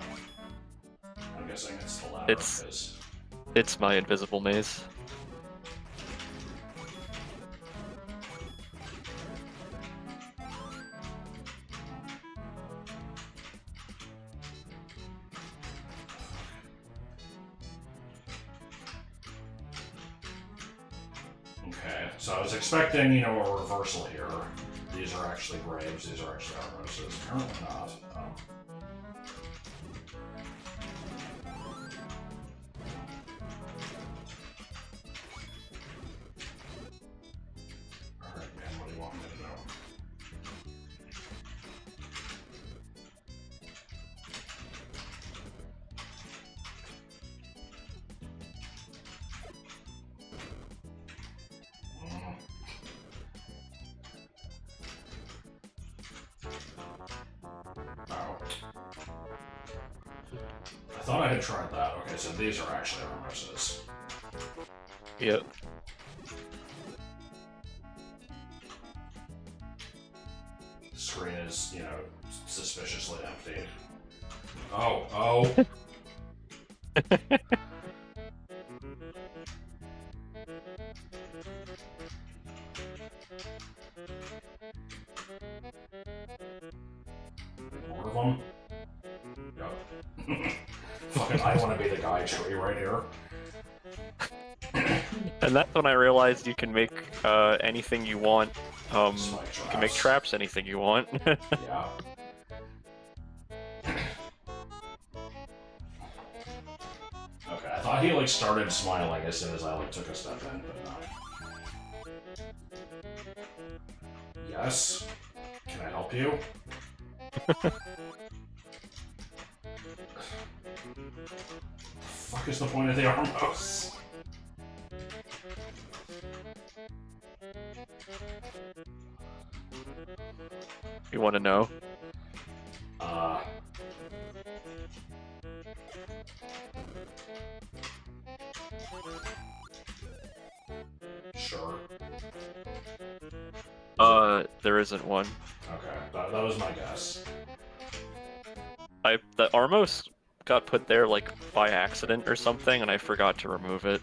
I'm guessing it's the latter. It's my invisible maze. Okay, so I was expecting, you know, a reversal here. These are actually graves, these are actually Armoses. Apparently not. Alright, man, what do you want me to know? I thought I had tried that. Okay, so these are actually Armoses. Yep. The screen is, you know, suspiciously empty. Oh. More of them? Yep. Fucking, I want to be the guy tree right here. And that's when I realized you can make anything you want. You can make traps anything you want. Yeah. Okay, I thought he like started smiling as soon as I like took a step in, but no. Yes? Can I help you? Fuck. fuck is the point of the Armos? You want to know? Sure. There isn't one. Okay, that was my guess. The Armos got put there like by accident or something, and I forgot to remove it.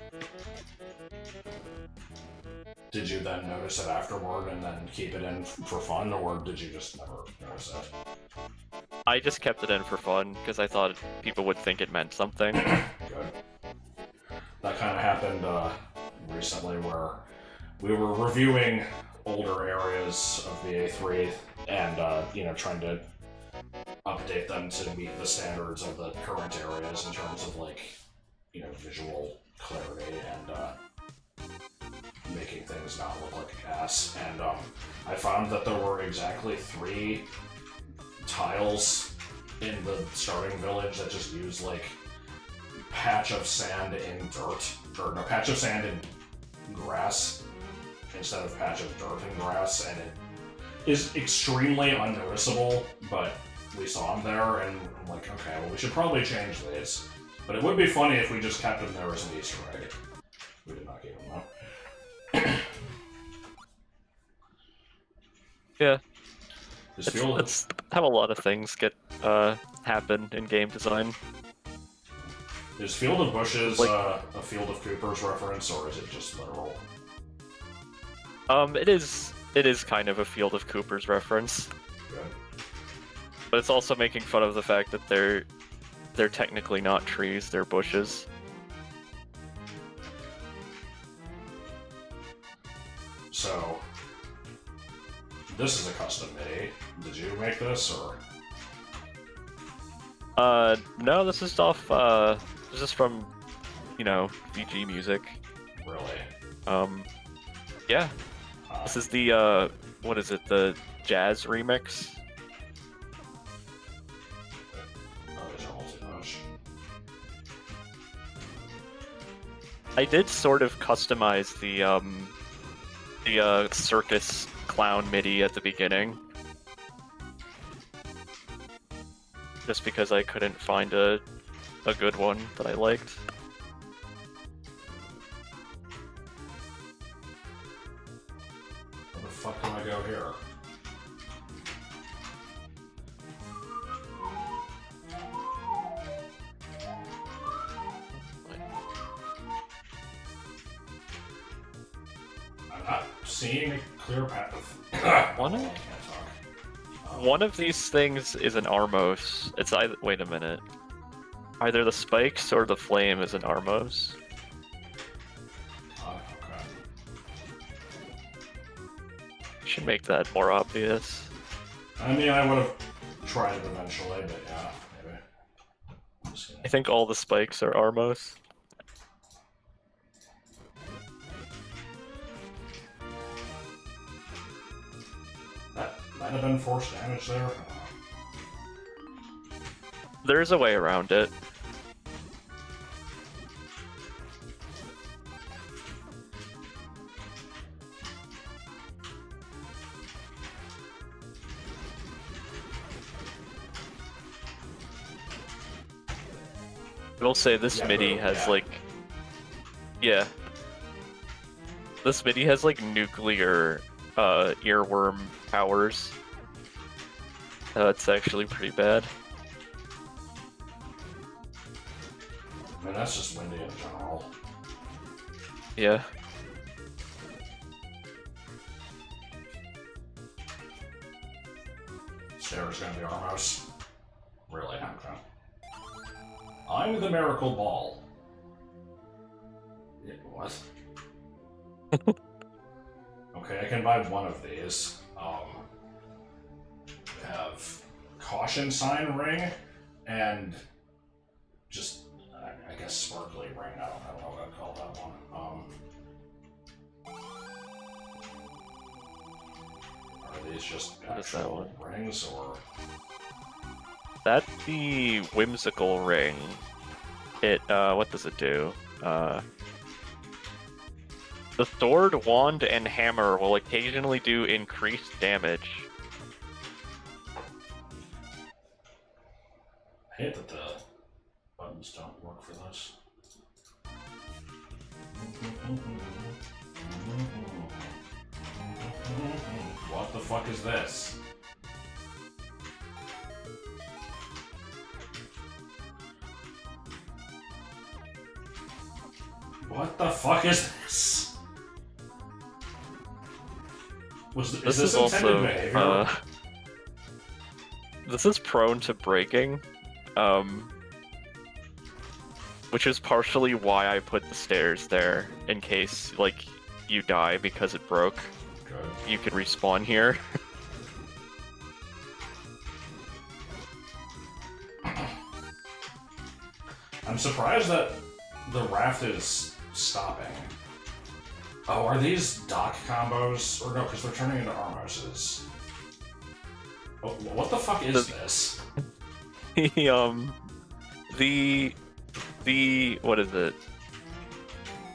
Did you then notice it afterward and then keep it in for fun, or did you just never notice it? I just kept it in for fun because I thought people would think it meant something. Good. That kind of happened recently where we were reviewing older areas of the A3 and, you know, trying to update them to meet the standards of the current areas in terms of, like, you know, visual clarity and making things not look like ass. And I found that there were exactly 3 tiles in the starting village that just use, like, patch of sand in dirt, or no, patch of sand in grass instead of patch of dirt in grass, and it is extremely unnoticeable, but we saw them there, and I'm like, okay, well, we should probably change these. But it would be funny if we just kept them there as an Easter egg. We did not keep them, though. Yeah. That's how a lot of things get happen in game design. Is Field of Bushes Like, a Field of Cooper's reference, or is it just literal? It is kind of a Field of Cooper's reference. Good. But it's also making fun of the fact that they're technically not trees, they're bushes. So, this is a custom MIDI. Did you make this, or? No, this is off, this is from, you know, VG Music. Really? Yeah. This is the, what is it, the jazz remix? Oh, these are multi-touch. I did sort of customize the circus clown MIDI at the beginning. Just because I couldn't find a good one that I liked. Where the fuck do I go here? I'm not seeing a clear path. One of these things is an Armos. It's either. Wait a minute. Either the spikes or the flame is an Armos. Okay. Should make that more obvious. I mean, I would have tried it eventually, but yeah, maybe. I think all the spikes are Armos. That might have been force damage there. There's a way around it. I will say this MIDI has like... Yeah. This MIDI has like nuclear earworm powers. It's actually pretty bad. I mean, that's just windy in general. Yeah. Stairs gonna be Armos. Really? Okay. I'm the Miracle Ball. Yeah, what? Okay, I can buy one of these. Have caution sign ring and just I guess sparkly ring. I don't know what I'd call that one. Are these just actual rings or? That's the whimsical ring. what does it do? The sword, wand, and hammer will occasionally do increased damage. I hate that the buttons don't work for this. What the fuck is this? What the fuck is this? Is this is intended also behavior? this is prone to breaking, which is partially why I put the stairs there, in case like you die because it broke. Good. You can respawn here. I'm surprised that the raft is stopping. Oh, are these dock combos? Or no, because they're turning into Armoses. Oh, what the fuck is this? The what is it?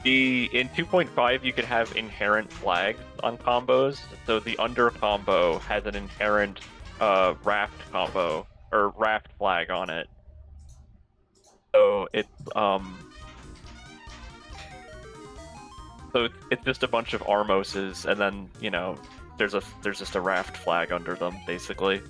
In 2.5 you could have inherent flags on combos, so the under combo has an inherent raft combo or raft flag on it. So it's just a bunch of Armoses, and then there's just a raft flag under them basically.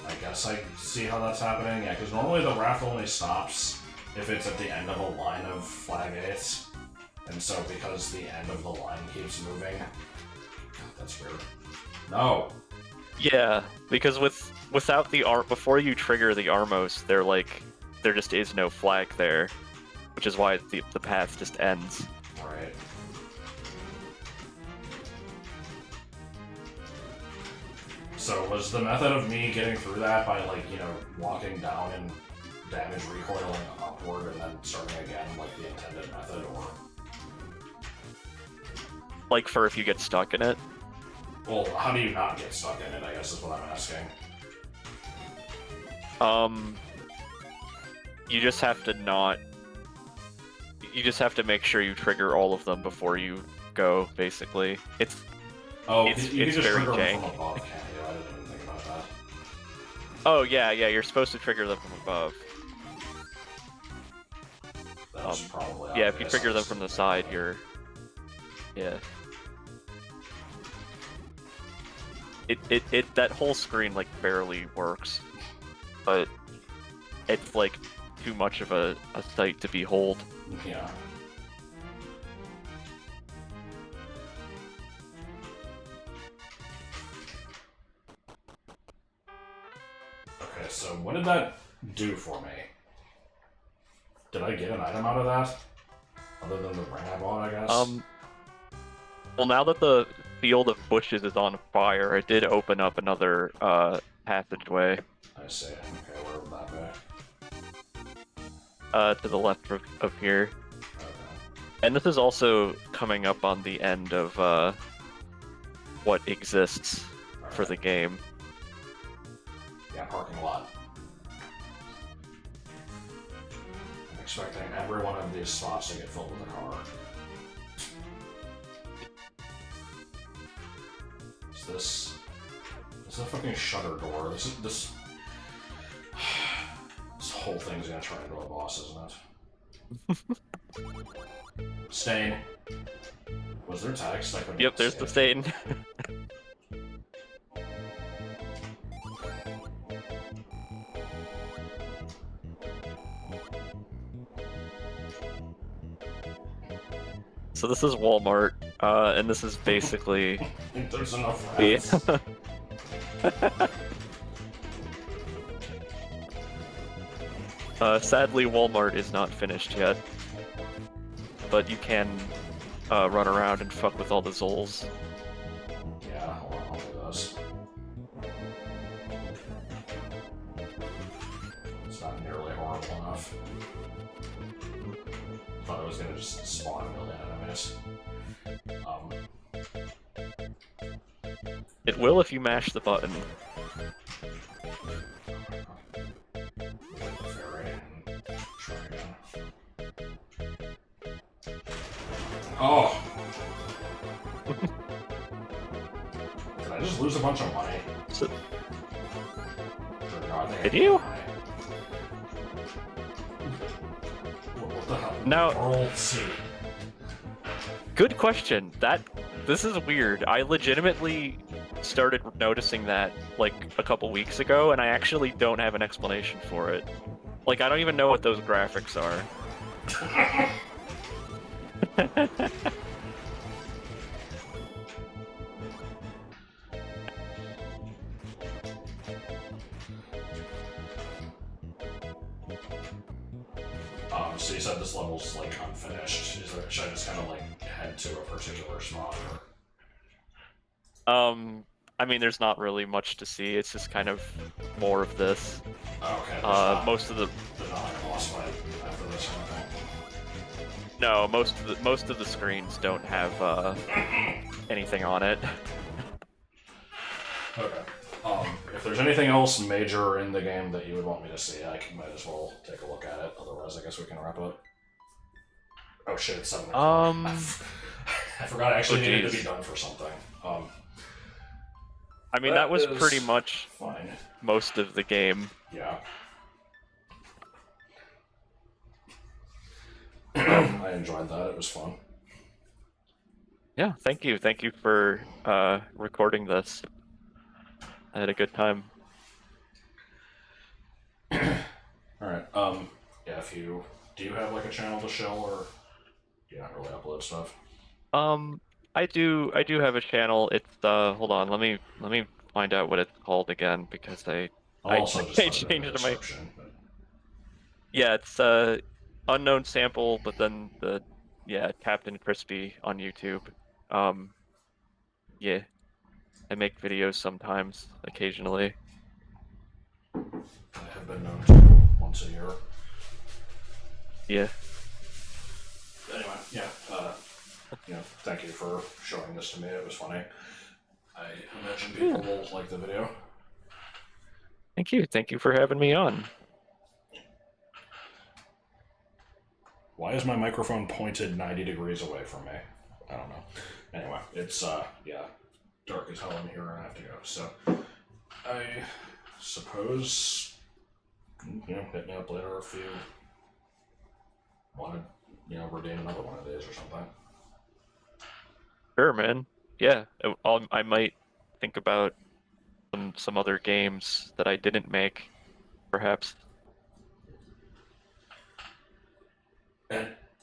I guess I see how that's happening. Yeah, because normally the raft only stops if it's at the end of a line of flag 8. And so because the end of the line keeps moving... God, that's weird. No! Yeah, because without the before you trigger the Armos, there just is no flag there, which is why the path just ends. Right. So was the method of me getting through that by, like, walking down and damage recoiling upward and then starting again, like the intended method, or... Like for if you get stuck in it? Well, how do you not get stuck in it, I guess is what I'm asking. You just have to not... You just have to make sure you trigger all of them before you go, basically. It's you can just very trigger them jank. from above, can't you? I didn't even think about that. Oh, yeah, you're supposed to trigger them from above. That's probably yeah, if you obvious. trigger them from the side, you're... Yeah. That whole screen, like, barely works. But it's, like, too much of a sight to behold. Yeah. Okay, so what did that do for me? Did I get an item out of that? Other than the ring I bought, I guess? Well, now that the field of bushes is on fire, it did open up another passageway. I see. Okay, where would that be? To the left of here. Okay. And this is also coming up on the end of what exists for the game. Yeah, parking lot. I'm expecting every one of these spots to get filled with a car. Is a fucking shutter door? This whole thing's gonna turn into a boss, isn't it? Stain. Was there text? I couldn't Yep, there's the see it. stain. So this is Walmart, and this is basically... There's enough rats. Sadly, Walmart is not finished yet, but you can run around and fuck with all the Zols. Yeah, hold on, I'll do this. It's not nearly horrible enough. Thought I was gonna just spawn a million enemies. It will if you mash the button. Try again. Oh! Did I just lose a bunch of money? So, No, did you? What the hell? Now, World C. good question. This is weird. I legitimately started noticing that like a couple weeks ago, and I actually don't have an explanation for it. Like, I don't even know what those graphics are. So you said this level's like unfinished. Should I just kind of like head to a particular spot? I mean, there's not really much to see. It's just kind of more of this. Oh, okay. Most of the There's not like a boss fight after this or anything. no, most of the screens don't have anything on it. Okay. If there's anything else major in the game that you would want me to see, might as well take a look at it. Otherwise, I guess we can wrap up. Oh shit, it's 7 o'clock. I forgot I actually needed to be done for something. I mean, that was pretty much fine. Most of the game. Yeah. I enjoyed that. It was fun. Yeah, thank you. Thank you for recording this. I had a good time. Alright, yeah, do you have like a channel to show, or do you not really upload stuff? I do have a channel. It's hold on, let me find out what it's called again, because I changed my Yeah, it's unknown sample, but then Captain Crispy on YouTube. Yeah, I make videos sometimes, occasionally. I have been known to once a year. Yeah. Anyway, thank you for showing this to me. It was funny. I imagine people will like the video. Thank you. Thank you for having me on. Why is my microphone pointed 90 degrees away from me? I don't know. Anyway, it's, dark as hell in here and I have to go. So, I suppose, hit me up later if you want to, redeem another one of these or something. Sure, man. Yeah, I might think about some other games that I didn't make, perhaps.